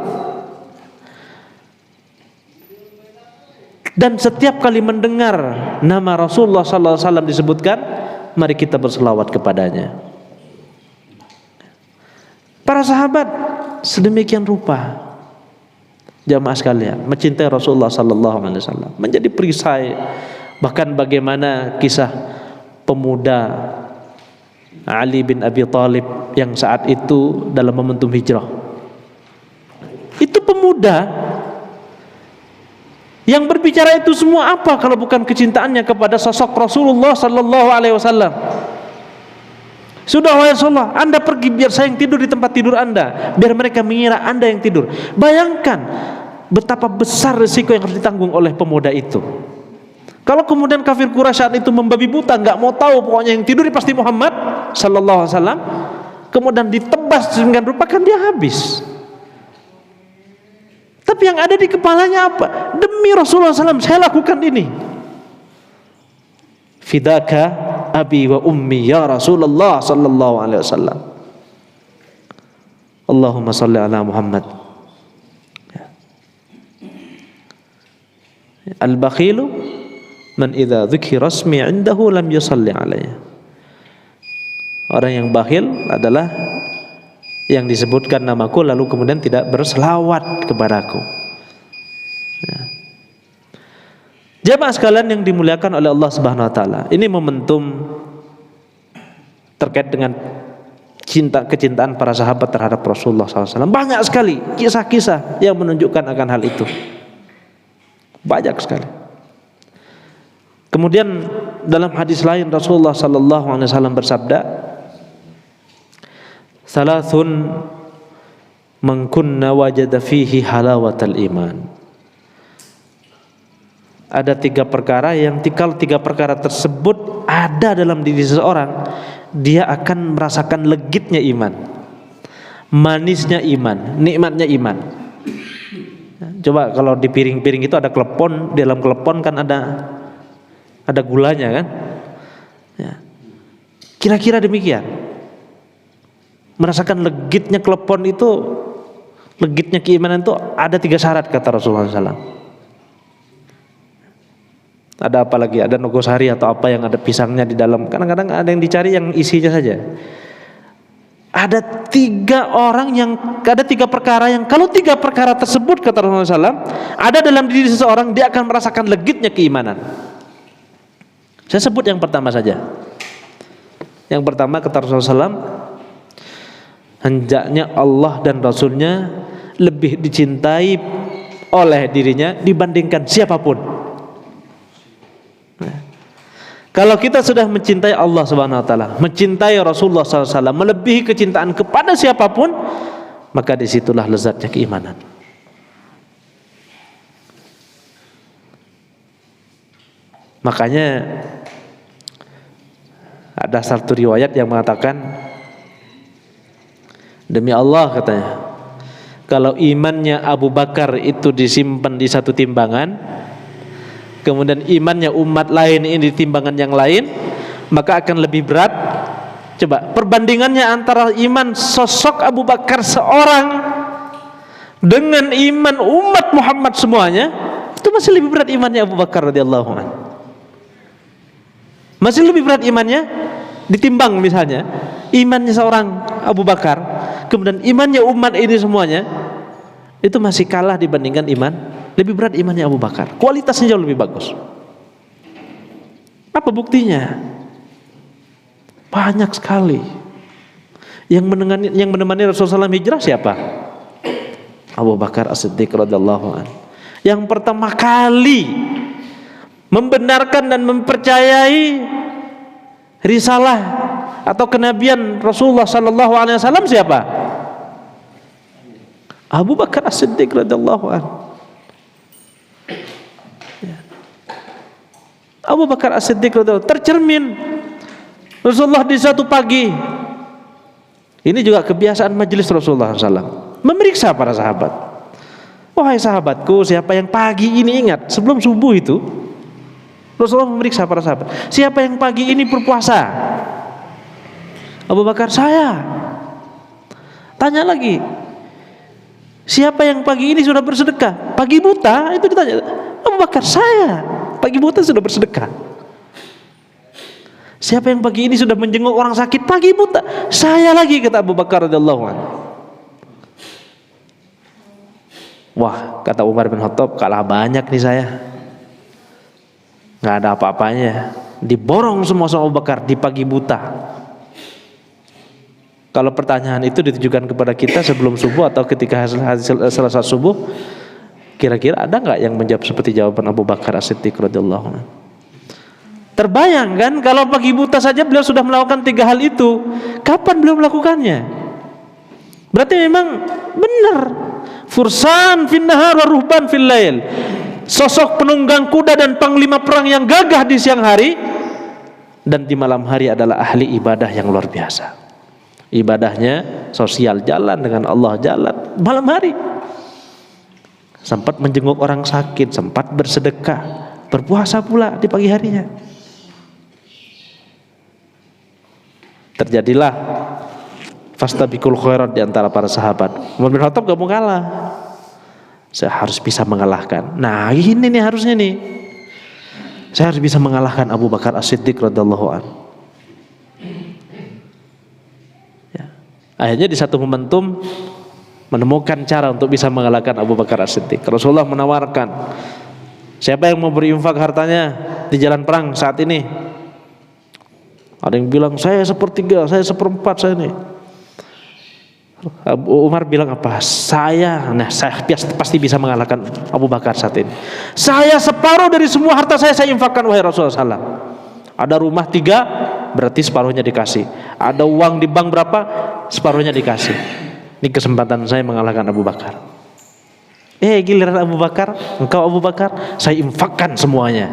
dan setiap kali mendengar nama Rasulullah sallallahu alaihi wasallam disebutkan, mari kita berselawat kepadanya. Para sahabat sedemikian rupa, jamaah sekalian, mencintai Rasulullah sallallahu alaihi wasallam, menjadi perisai. Bahkan bagaimana kisah pemuda Ali bin Abi Thalib yang saat itu dalam momentum hijrah. Itu pemuda yang berbicara itu semua apa kalau bukan kecintaannya kepada sosok Rasulullah sallallahu alaihi wasallam. Sudah, wahai Rasulullah, Anda pergi biar saya yang tidur di tempat tidur Anda, biar mereka mengira Anda yang tidur. Bayangkan betapa besar risiko yang harus ditanggung oleh pemuda itu. Kalau kemudian kafir Quraisy saat itu membabi buta, nggak mau tahu, pokoknya yang tidur pasti Muhammad sallallahu alaihi wasallam, kemudian ditebas dengan rupa, kan dia habis. Tapi yang ada di kepalanya apa? Demi Rasulullah SAW saya lakukan ini. Fidaka abi wa ummi ya Rasulullah sallallahu alaihi wasallam. Allahumma salli ala Muhammad. Al-bakhilu man idza dzukira rasmi 'indahu lam yusalli alayya. Orang yang bakhil adalah yang disebutkan namaku lalu kemudian tidak berselawat kepadaku. Ya. Jamaah sekalian yang dimuliakan oleh Allah Subhanahu wa taala, ini momentum terkait dengan kecintaan para sahabat terhadap Rasulullah SAW. Banyak sekali kisah-kisah yang menunjukkan akan hal itu. Banyak sekali. Kemudian dalam hadis lain Rasulullah SAW bersabda, "Salasun man kunna wajada fihi halawatal iman." Ada 3 perkara yang kalau 3 perkara tersebut ada dalam diri seseorang, dia akan merasakan legitnya iman, manisnya iman, nikmatnya iman. Coba kalau di piring-piring itu ada klepon, di dalam klepon kan ada gulanya kan? Ya. Kira-kira demikian. Merasakan legitnya klepon itu, legitnya keimanan itu ada 3 syarat kata Rasulullah SAW. Ada apa lagi? Ada nogosari atau apa yang ada pisangnya di dalam. Kadang-kadang ada yang dicari yang isinya saja. Ada 3 perkara yang kalau 3 perkara tersebut kata Rasulullah SAW ada dalam diri seseorang, dia akan merasakan legitnya keimanan. Saya sebut yang pertama saja. Yang pertama kata Rasulullah SAW, hendaknya Allah dan Rasulnya lebih dicintai oleh dirinya dibandingkan siapapun. Kalau kita sudah mencintai Allah Subhanahu wa taala, mencintai Rasulullah SAW, melebihi kecintaan kepada siapapun, maka disitulah lezatnya keimanan. Makanya Ada satu riwayat yang mengatakan, demi Allah katanya, kalau imannya Abu Bakar itu disimpan di satu timbangan, kemudian imannya umat lain ini di timbangan yang lain, maka akan lebih berat. Coba perbandingannya antara iman sosok Abu Bakar seorang dengan iman umat Muhammad semuanya, itu masih lebih berat imannya Abu Bakar radhiyallahu anhu. Masih lebih berat imannya, ditimbang misalnya imannya seorang Abu Bakar, kemudian imannya umat ini semuanya, itu masih kalah dibandingkan iman, lebih berat imannya Abu Bakar. Kualitasnya jauh lebih bagus. Apa buktinya? Banyak sekali. Yang menemani Rasulullah SAW hijrah siapa? Abu Bakar As-Siddiq radhiyallahu anhu. Yang pertama kali membenarkan dan mempercayai risalah atau kenabian Rasulullah sallallahu alaihi wasallam siapa? Abu Bakar As-Siddiq radhiyallahu anhu. Abu Bakar As-Siddiq radhiyallahu anhu tercermin Rasulullah di satu pagi. Ini juga kebiasaan majelis Rasulullah SAW, memeriksa para sahabat. Wahai sahabatku, siapa yang pagi ini, ingat sebelum subuh itu Rasulullah memeriksa para sahabat, siapa yang pagi ini berpuasa? Abu Bakar, saya. Tanya lagi, siapa yang pagi ini sudah bersedekah? Pagi buta itu ditanya. Abu Bakar, saya. Pagi buta sudah bersedekah. Siapa yang pagi ini sudah menjenguk orang sakit? Pagi buta. Saya lagi, kata Abu Bakar radhiyallahu anhu. Wah, kata Umar bin Khattab, kalah banyak nih saya. Nggak ada apa-apanya, diborong semua sama Abu Bakar di pagi buta. Kalau pertanyaan itu ditujukan kepada kita sebelum subuh atau ketika selesai subuh, kira-kira ada nggak yang menjawab seperti jawaban Abu Bakar As-Siddiq radhiyallahu anhu? Terbayang kan kalau pagi buta saja beliau sudah melakukan 3 hal itu, kapan beliau melakukannya? Berarti memang benar, fursan fin nahar wa ruhban fil lail. Sosok penunggang kuda dan panglima perang yang gagah di siang hari, dan di malam hari adalah ahli ibadah yang luar biasa. Ibadahnya sosial, jalan dengan Allah, jalan malam hari. Sempat menjenguk orang sakit, sempat bersedekah, berpuasa pula di pagi harinya. Terjadilah fastabiqul khairat di antara para sahabat. Umar bin Khattab gak mau kalah. Saya harus bisa mengalahkan. Nah, ini nih harusnya nih. Saya harus bisa mengalahkan Abu Bakar As-Siddiq radhiyallahu anhu. Ya. Akhirnya di satu momentum menemukan cara untuk bisa mengalahkan Abu Bakar As-Siddiq. Rasulullah menawarkan, siapa yang mau berinfak hartanya di jalan perang saat ini? Ada yang bilang, saya 1/3, saya 1/4 saya nih. Umar bilang apa? Saya pasti bisa mengalahkan Abu Bakar saat ini. Saya separuh dari semua harta saya infakkan wahai Rasulullah SAW. Ada rumah 3, berarti separuhnya dikasih. Ada uang di bank berapa? Separuhnya dikasih. Ini kesempatan saya mengalahkan Abu Bakar. Giliran Abu Bakar, engkau Abu Bakar, saya infakkan semuanya.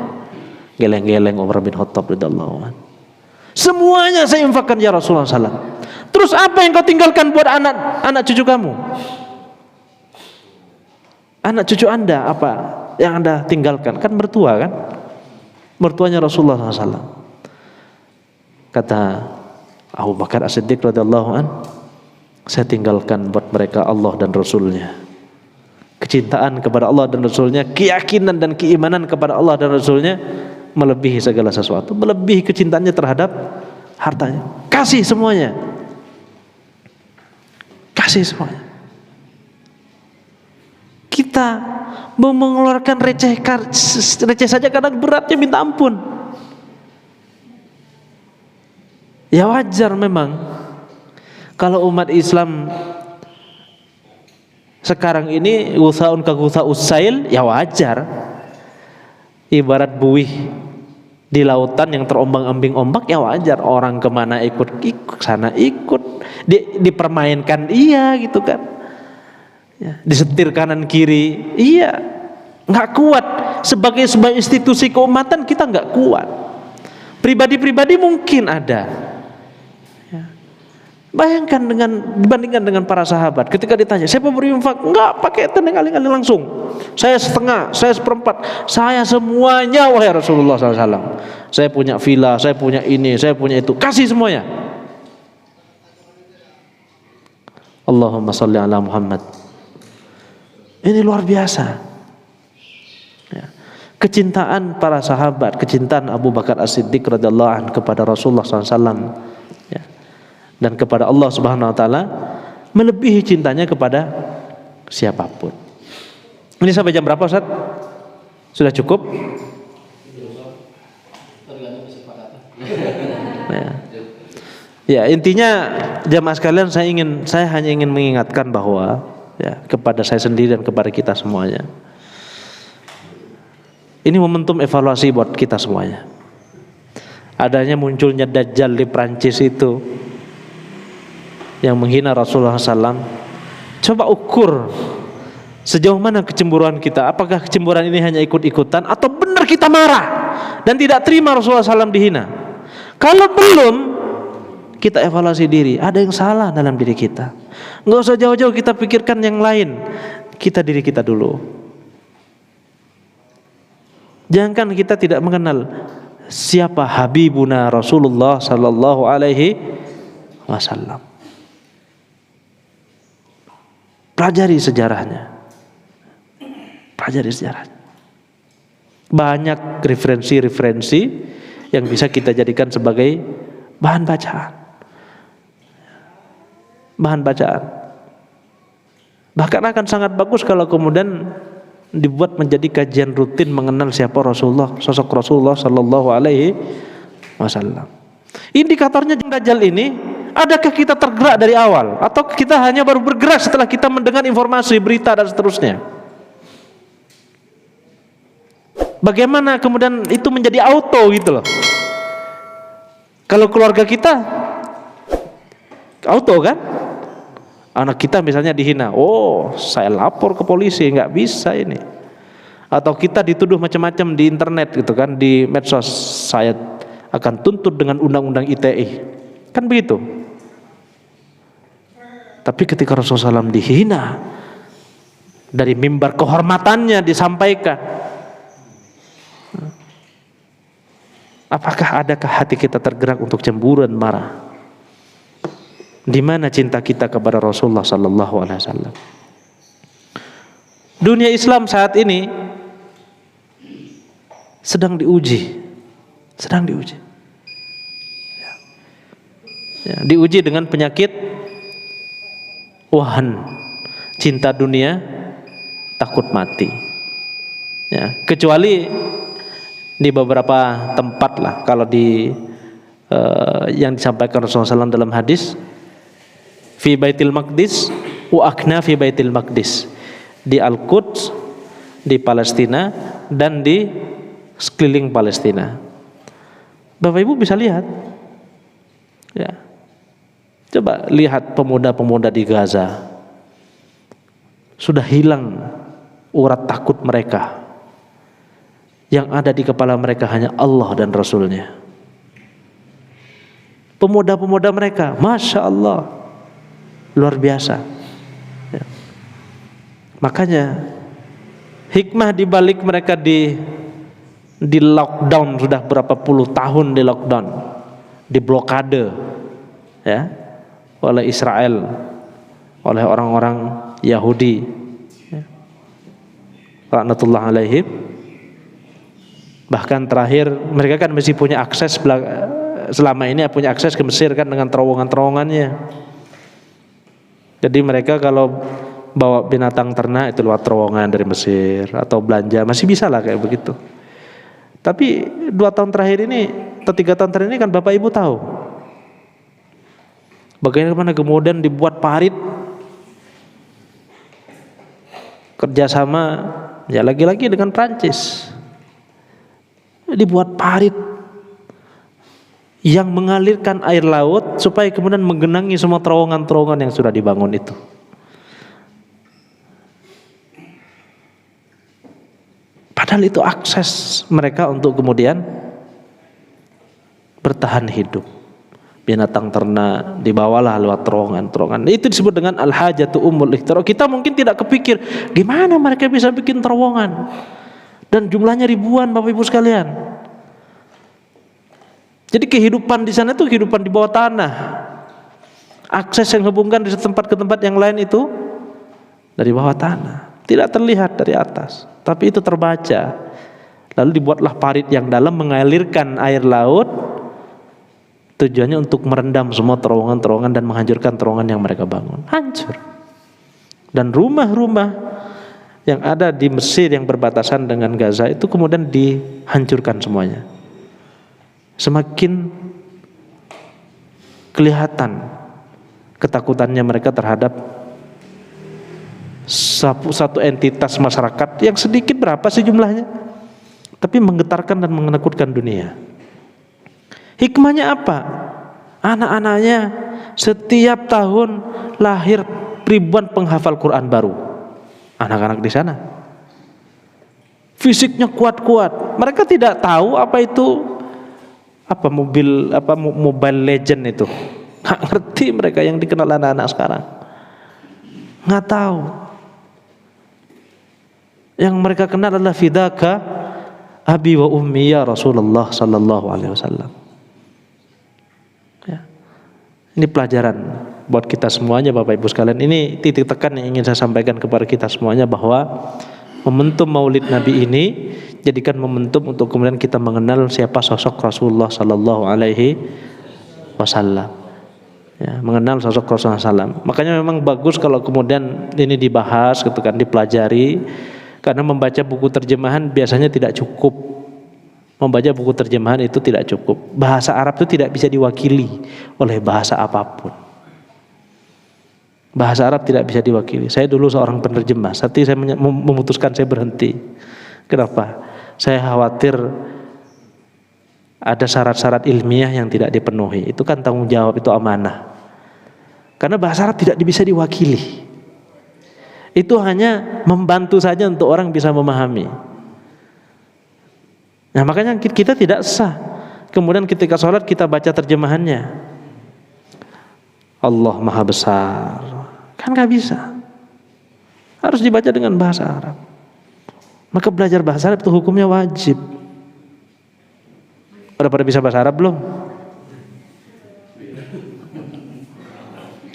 Geleng-geleng Umar bin Khattab radhiyallahu anhu. Semuanya saya infakkan ya Rasulullah SAW. Terus apa yang kau tinggalkan buat anak cucu kamu? Anak cucu anda apa yang anda tinggalkan? Kan mertua kan? Mertuanya Rasulullah SAW. Kata Abu Bakar As-Siddiq radhiyallahu anhu, saya tinggalkan buat mereka Allah dan Rasulnya. Kecintaan kepada Allah dan Rasulnya, keyakinan dan keimanan kepada Allah dan Rasulnya melebihi segala sesuatu, melebihi kecintaannya terhadap hartanya. Kasih semuanya. Kasih semuanya. Kita mau mengeluarkan receh saja kadang beratnya minta ampun. Ya wajar memang kalau umat Islam sekarang ini ghusaun ka ghusaus sail, ya wajar. Ibarat buih di lautan yang terombang-ambing ombak, ya wajar. Orang kemana ikut sana ikut, dipermainkan iya gitu kan ya, disetir kanan kiri iya, nggak kuat. Sebagai sebuah institusi keumatan kita nggak kuat. Pribadi-pribadi mungkin ada. Bayangkan dibandingkan dengan para sahabat, ketika ditanya, siapa berinfak? Enggak, pakai teneng aling-aling langsung. Saya setengah, saya seperempat, saya semuanya wahai Rasulullah SAW. Saya punya villa, saya punya ini, saya punya itu, kasih semuanya. Allahumma sholli ala Muhammad. Ini luar biasa. Ya. Kecintaan para sahabat, kecintaan Abu Bakar As-Siddiq radhiyallahu anhu kepada Rasulullah SAW, ya, dan kepada Allah Subhanahu Wa Taala melebihi cintanya kepada siapapun. Ini sampai jam berapa, Ustaz? Sudah cukup? Ya, intinya jamaah sekalian, saya hanya ingin mengingatkan bahwa ya, kepada saya sendiri dan kepada kita semuanya, ini momentum evaluasi buat kita semuanya. Adanya munculnya Dajjal di Prancis itu yang menghina Rasulullah SAW. Coba ukur sejauh mana kecemburuan kita. Apakah kecemburuan ini hanya ikut-ikutan atau benar kita marah dan tidak terima Rasulullah SAW dihina? Kalau belum, kita evaluasi diri. Ada yang salah dalam diri kita. Nggak usah jauh-jauh kita pikirkan yang lain. Kita diri kita dulu. Jangan kita tidak mengenal siapa Habibuna Rasulullah Sallallahu Alaihi Wasallam. Pelajari sejarahnya. Pelajari sejarahnya. Banyak referensi-referensi yang bisa kita jadikan sebagai bahan bacaan. Bahan bacaan. Bahkan akan sangat bagus kalau kemudian dibuat menjadi kajian rutin mengenal siapa Rasulullah, sosok Rasulullah Sallallahu Alaihi Wasallam. Indikatornya Dajjal ini, adakah kita tergerak dari awal atau kita hanya baru bergerak setelah kita mendengar informasi, berita dan seterusnya? Bagaimana kemudian itu menjadi auto gitu loh? Kalau keluarga kita auto kan? Anak kita misalnya dihina, oh saya lapor ke polisi, nggak bisa ini. Atau kita dituduh macam-macam di internet gitu kan, di medsos, saya akan tuntut dengan undang-undang ITE, kan begitu. Tapi ketika Rasulullah SAW dihina, dari mimbar kehormatannya disampaikan, apakah adakah hati kita tergerak untuk cemburu dan marah? Di mana cinta kita kepada Rasulullah Sallallahu Alaihi Wasallam? Dunia Islam saat ini sedang diuji, ya, diuji dengan penyakit wahan, cinta dunia, takut mati. Ya, kecuali di beberapa tempat lah, kalau di yang disampaikan Rasulullah SAW dalam hadis, fi Baitil Maqdis wa akna fi Baitil Maqdis, di Al-Quds, di Palestina dan di sekeliling Palestina. Bapak Ibu bisa lihat, ya, coba lihat pemuda-pemuda di Gaza, sudah hilang urat takut mereka. Yang ada di kepala mereka hanya Allah dan Rasulnya. Pemuda-pemuda mereka, Masya Allah, luar biasa. Ya. Makanya hikmah dibalik mereka di lockdown, sudah berapa puluh tahun di lockdown, di blokade, ya, oleh Israel, oleh orang-orang Yahudi, ya, laknatullah alaihim. Bahkan terakhir mereka kan masih punya akses, selama ini punya akses ke Mesir kan dengan terowongan-terowongannya. Jadi mereka kalau bawa binatang ternak itu lewat terowongan dari Mesir, atau belanja masih bisa lah kayak begitu. Tapi 2 tahun terakhir ini atau 3 tahun terakhir ini kan Bapak Ibu tahu bagaimana kemudian dibuat parit kerjasama, ya lagi-lagi dengan Prancis, dibuat parit yang mengalirkan air laut supaya kemudian menggenangi semua terowongan-terowongan yang sudah dibangun itu. Padahal itu akses mereka untuk kemudian bertahan hidup. Binatang ternak dibawalah lewat terowongan. Itu disebut dengan al-hajatu ummul ikhtiraq. Kita mungkin tidak kepikir gimana mereka bisa bikin terowongan, dan jumlahnya ribuan, Bapak Ibu sekalian. Jadi kehidupan di sana itu kehidupan di bawah tanah. Akses yang hubungkan dari tempat ke tempat yang lain itu dari bawah tanah, tidak terlihat dari atas, tapi itu terbaca. Lalu dibuatlah parit yang dalam mengalirkan air laut, tujuannya untuk merendam semua terowongan-terowongan dan menghancurkan terowongan yang mereka bangun. Hancur. Dan rumah-rumah yang ada di Mesir yang berbatasan dengan Gaza itu kemudian dihancurkan semuanya. Semakin kelihatan ketakutannya mereka terhadap satu entitas masyarakat yang sedikit, berapa sih jumlahnya, tapi menggetarkan dan menakutkan dunia. Hikmahnya apa? Anak-anaknya setiap tahun lahir ribuan penghafal Quran baru. Anak-anak di sana fisiknya kuat-kuat. Mereka tidak tahu apa itu Mobile Legend itu. Nggak ngerti mereka yang dikenal anak-anak sekarang. Nggak tahu. Yang mereka kenal adalah fidaka abi wa ummi ya Rasulullah sallallahu alaihi wasallam. Ya. Ini pelajaran buat kita semuanya, Bapak Ibu sekalian. Ini titik tekan yang ingin saya sampaikan kepada kita semuanya, bahwa momentum Maulid Nabi ini jadikan momentum untuk kemudian kita mengenal siapa sosok Rasulullah sallallahu alaihi wasallam. Ya, mengenal sosok Rasulullah SAW. Makanya memang bagus kalau kemudian ini dibahas, gitu kan, dipelajari. Karena membaca buku terjemahan biasanya tidak cukup. Membaca buku terjemahan itu tidak cukup. Bahasa Arab itu tidak bisa diwakili oleh bahasa apapun. Bahasa Arab tidak bisa diwakili. Saya dulu seorang penerjemah, tapi saya memutuskan saya berhenti. Kenapa? Saya khawatir ada syarat-syarat ilmiah yang tidak dipenuhi. Itu kan tanggung jawab, itu amanah. Karena bahasa Arab tidak bisa diwakili. Itu hanya membantu saja untuk orang bisa memahami. Nah, makanya kita tidak sah kemudian ketika sholat kita baca terjemahannya Allah Maha Besar, kan gak bisa. Harus dibaca dengan bahasa Arab. Maka belajar bahasa Arab itu hukumnya wajib. Udah pada bisa bahasa Arab belum?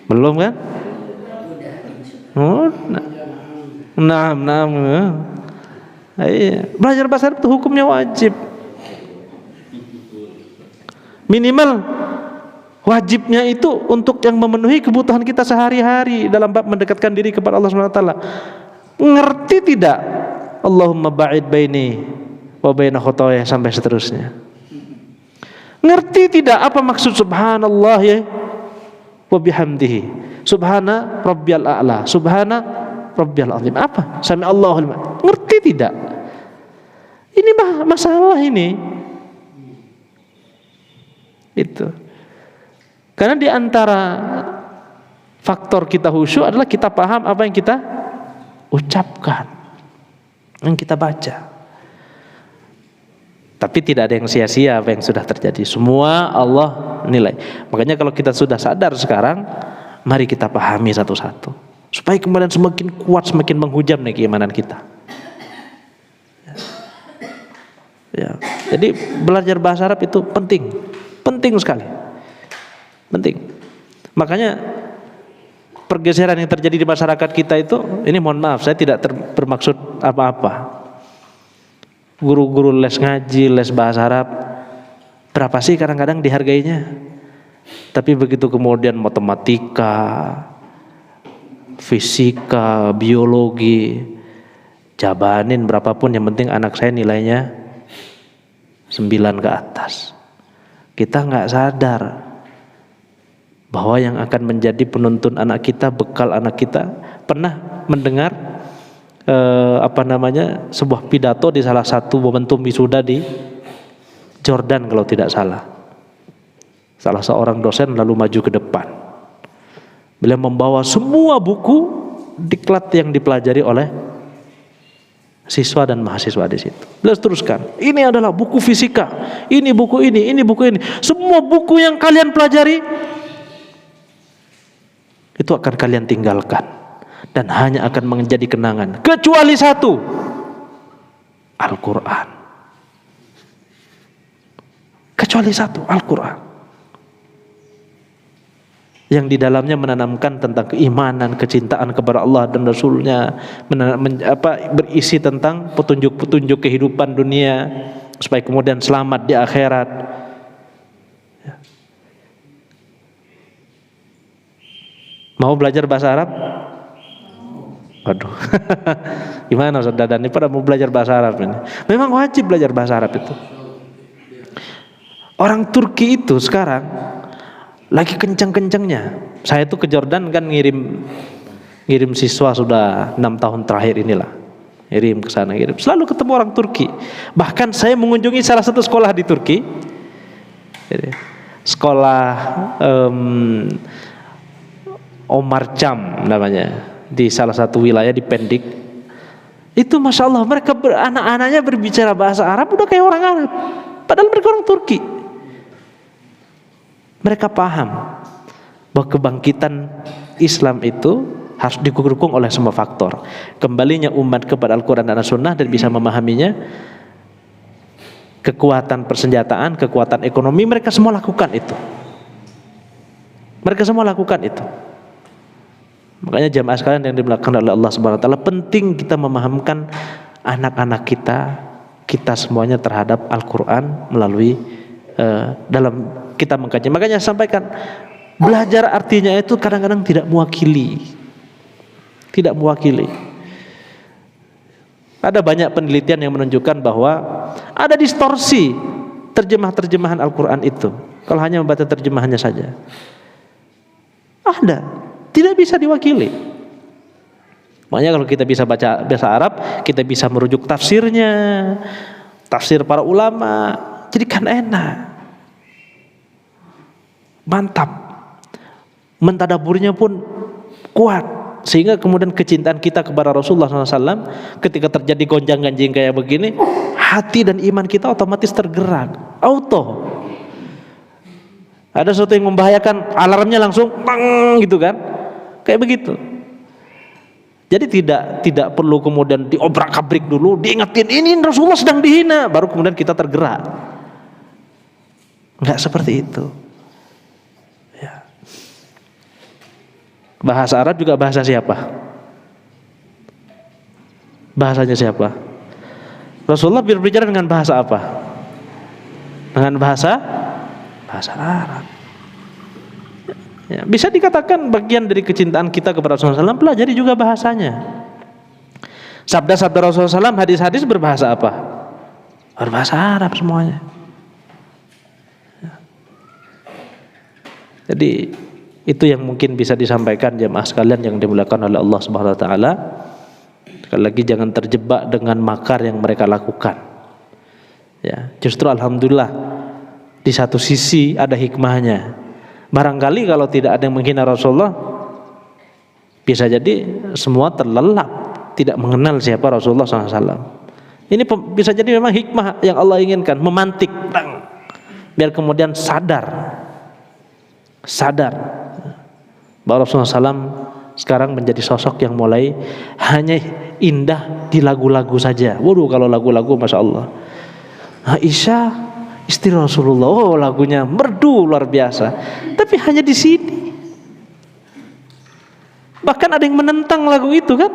Belum kan? Oh, nah. Iya. Belajar bahasa Arab itu hukumnya wajib. Minimal wajibnya itu untuk yang memenuhi kebutuhan kita sehari-hari dalam bab mendekatkan diri kepada Allah SWT. Ngerti tidak? Allahumma ba'id baini wa baina khotoya sampai seterusnya. Ngerti tidak apa maksud subhanallah ya wa bihamdihi, subhana rabbiyal a'la, subhana rabbiyal azim? Apa? Sami Allahul liman. Ngerti tidak? Ini masalah ini. Itu. Karena di antara faktor kita khusyuk adalah kita paham apa yang kita ucapkan, yang kita baca. Tapi tidak ada yang sia-sia apa yang sudah terjadi. Semua Allah nilai. Makanya kalau kita sudah sadar sekarang, mari kita pahami satu-satu. Supaya kemudian semakin kuat, semakin menghujam nih keimanan kita. Ya. Jadi belajar bahasa Arab itu penting. Penting sekali. Penting. Makanya pergeseran yang terjadi di masyarakat kita itu, ini mohon maaf, saya tidak bermaksud apa-apa. Guru-guru les ngaji, les bahasa Arab, berapa sih kadang-kadang dihargainya? Tapi begitu kemudian matematika, fisika, biologi, jabanin berapapun, yang penting anak saya nilainya 9 ke atas. Kita nggak sadar bahwa yang akan menjadi penuntun anak kita, bekal anak kita. Pernah mendengar sebuah pidato di salah satu momentum wisuda di Jordan kalau tidak salah. Salah seorang dosen lalu maju ke depan. Beliau membawa semua buku diklat yang dipelajari oleh siswa dan mahasiswa di situ. Beliau teruskan, ini adalah buku fisika, ini buku ini buku ini. Semua buku yang kalian pelajari itu akan kalian tinggalkan dan hanya akan menjadi kenangan, kecuali satu, Al-Quran. Kecuali satu, Al-Quran, yang di dalamnya menanamkan tentang keimanan, kecintaan kepada Allah dan Rasulnya, berisi tentang petunjuk-petunjuk kehidupan dunia supaya kemudian selamat di akhirat. Mau belajar bahasa Arab? Waduh, gimana Ustaz Dadan ini pada mau belajar bahasa Arab ini? Memang wajib belajar bahasa Arab itu. Orang Turki itu sekarang lagi kencang-kencangnya. Saya tuh ke Jordan kan ngirim siswa sudah 6 tahun terakhir inilah. Ngirim ke sana, selalu ketemu orang Turki. Bahkan saya mengunjungi salah satu sekolah di Turki. Sekolah Omar Cam namanya, di salah satu wilayah di Pendik. Itu Masya Allah, mereka anak-anaknya berbicara bahasa Arab udah kayak orang Arab, padahal mereka orang Turki. Mereka paham bahwa kebangkitan Islam itu harus didukung oleh semua faktor. Kembalinya umat kepada Al-Quran dan As-Sunnah dan bisa memahaminya. Kekuatan persenjataan, kekuatan ekonomi, mereka semua lakukan itu. Mereka semua lakukan itu. Makanya jamaah sekalian yang dimuliakan oleh Allah Subhanahu wa taala, penting kita memahamkan anak-anak kita semuanya terhadap Al-Qur'an melalui dalam kita mengkaji. Makanya sampaikan, belajar artinya itu kadang-kadang tidak mewakili. Tidak mewakili. Ada banyak penelitian yang menunjukkan bahwa ada distorsi terjemahan Al-Qur'an itu kalau hanya membaca terjemahannya saja. Ada, tidak bisa diwakili. Makanya kalau kita bisa baca bahasa Arab, kita bisa merujuk tafsirnya, tafsir para ulama, jadi kan enak, mantap, mentadaburnya pun kuat, sehingga kemudian kecintaan kita kepada Rasulullah SAW ketika terjadi gonjang-ganjing kayak begini, hati dan iman kita otomatis tergerak, auto. Ada sesuatu yang membahayakan, alarmnya langsung bang gitu kan, kayak begitu. Jadi tidak perlu kemudian diobrak-abrik dulu, diingatin ini Rasulullah sedang dihina, baru kemudian kita tergerak. Enggak seperti itu. Ya. Bahasa Arab juga bahasa siapa? Bahasanya siapa? Rasulullah berbicara dengan bahasa apa? Dengan bahasa Arab. Ya, bisa dikatakan bagian dari kecintaan kita kepada Rasulullah SAW, pelajari juga bahasanya. Sabda-sabda Rasulullah SAW, hadis-hadis berbahasa apa? Berbahasa Arab semuanya. Ya. Jadi itu yang mungkin bisa disampaikan jemaah sekalian yang dimuliakan oleh Allah Subhanahu wa taala. Sekali lagi jangan terjebak dengan makar yang mereka lakukan. Ya, justru alhamdulillah di satu sisi ada hikmahnya. Barangkali kalau tidak ada yang menghina Rasulullah, bisa jadi semua terlelap, tidak mengenal siapa Rasulullah SAW. Ini bisa jadi memang hikmah yang Allah inginkan, memantik, biar kemudian sadar bahwa Rasulullah SAW sekarang menjadi sosok yang mulai hanya indah di lagu-lagu saja. Waduh, kalau lagu-lagu Masya Allah, Aisyah istri Rasulullah, oh lagunya merdu luar biasa. Tapi hanya di sini. Bahkan ada yang menentang lagu itu kan,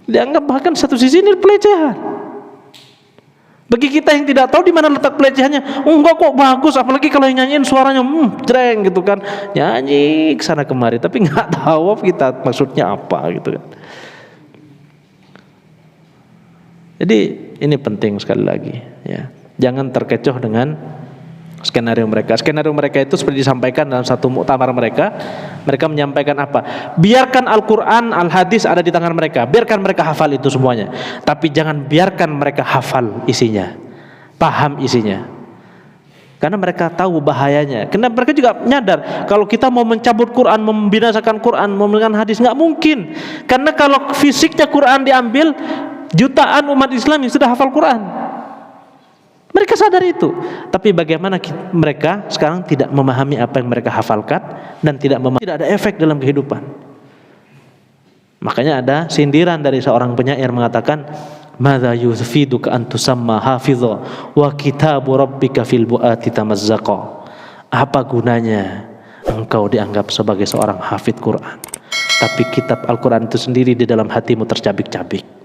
dianggap bahkan satu sisi ini pelecehan. Bagi kita yang tidak tahu di mana letak pelecehannya, enggak kok bagus, apalagi kalau yang nyanyiin suaranya jreng gitu kan, nyanyi kesana kemari, tapi nggak tahu kita maksudnya apa gitu kan. Jadi ini penting sekali lagi, ya. Jangan terkecoh dengan skenario mereka. Skenario mereka itu seperti disampaikan dalam satu muktamar mereka. Mereka menyampaikan apa? Biarkan Al-Quran, Al-Hadis ada di tangan mereka. Biarkan mereka hafal itu semuanya. Tapi jangan biarkan mereka hafal isinya, paham isinya. Karena mereka tahu bahayanya. Karena mereka juga menyadar kalau kita mau mencabut Quran, membinasakan Quran, membinasakan hadis, nggak mungkin. Karena kalau fisiknya Quran diambil, jutaan umat Islam yang sudah hafal Quran. Mereka sadar itu, tapi bagaimana mereka sekarang tidak memahami apa yang mereka hafalkan dan tidak ada efek dalam kehidupan. Makanya ada sindiran dari seorang penyair mengatakan, "Madza yufiduka an tusamma hafidha wa kitabu rabbika fil buati tamazzaqa." Apa gunanya engkau dianggap sebagai seorang hafid Quran, tapi kitab Al-Quran itu sendiri di dalam hatimu tercabik-cabik?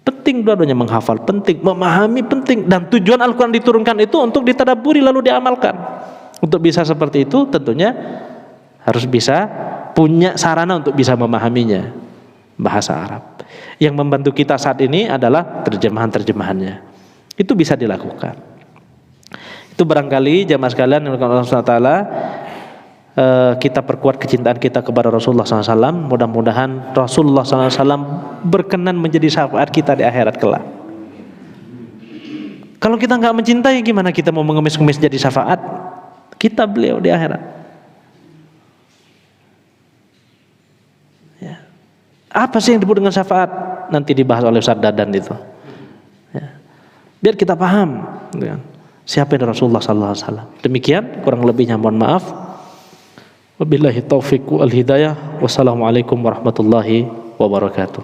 Penting dua-duanya, menghafal penting, memahami penting, dan tujuan Al-Quran diturunkan itu untuk ditadabburi lalu diamalkan. Untuk bisa seperti itu tentunya harus bisa punya sarana untuk bisa memahaminya, bahasa Arab. Yang membantu kita saat ini adalah terjemahan-terjemahannya. Itu bisa dilakukan. Itu barangkali jamaah sekalian yang Allah SWT, kita perkuat kecintaan kita kepada Rasulullah SAW. Mudah-mudahan Rasulullah SAW berkenan menjadi syafaat kita di akhirat kelak. Kalau kita nggak mencintai, gimana kita mau mengemis-ngemis jadi syafaat kita beliau di akhirat? Ya. Apa sih yang disebut dengan syafaat? Nanti dibahas oleh Ustaz Dadan itu. Ya. Biar kita paham, ya, siapa yang Rasulullah SAW. Demikian kurang lebihnya, mohon maaf. Wabillahi taufiq wal hidayah. Wassalamualaikum warahmatullahi wabarakatuh.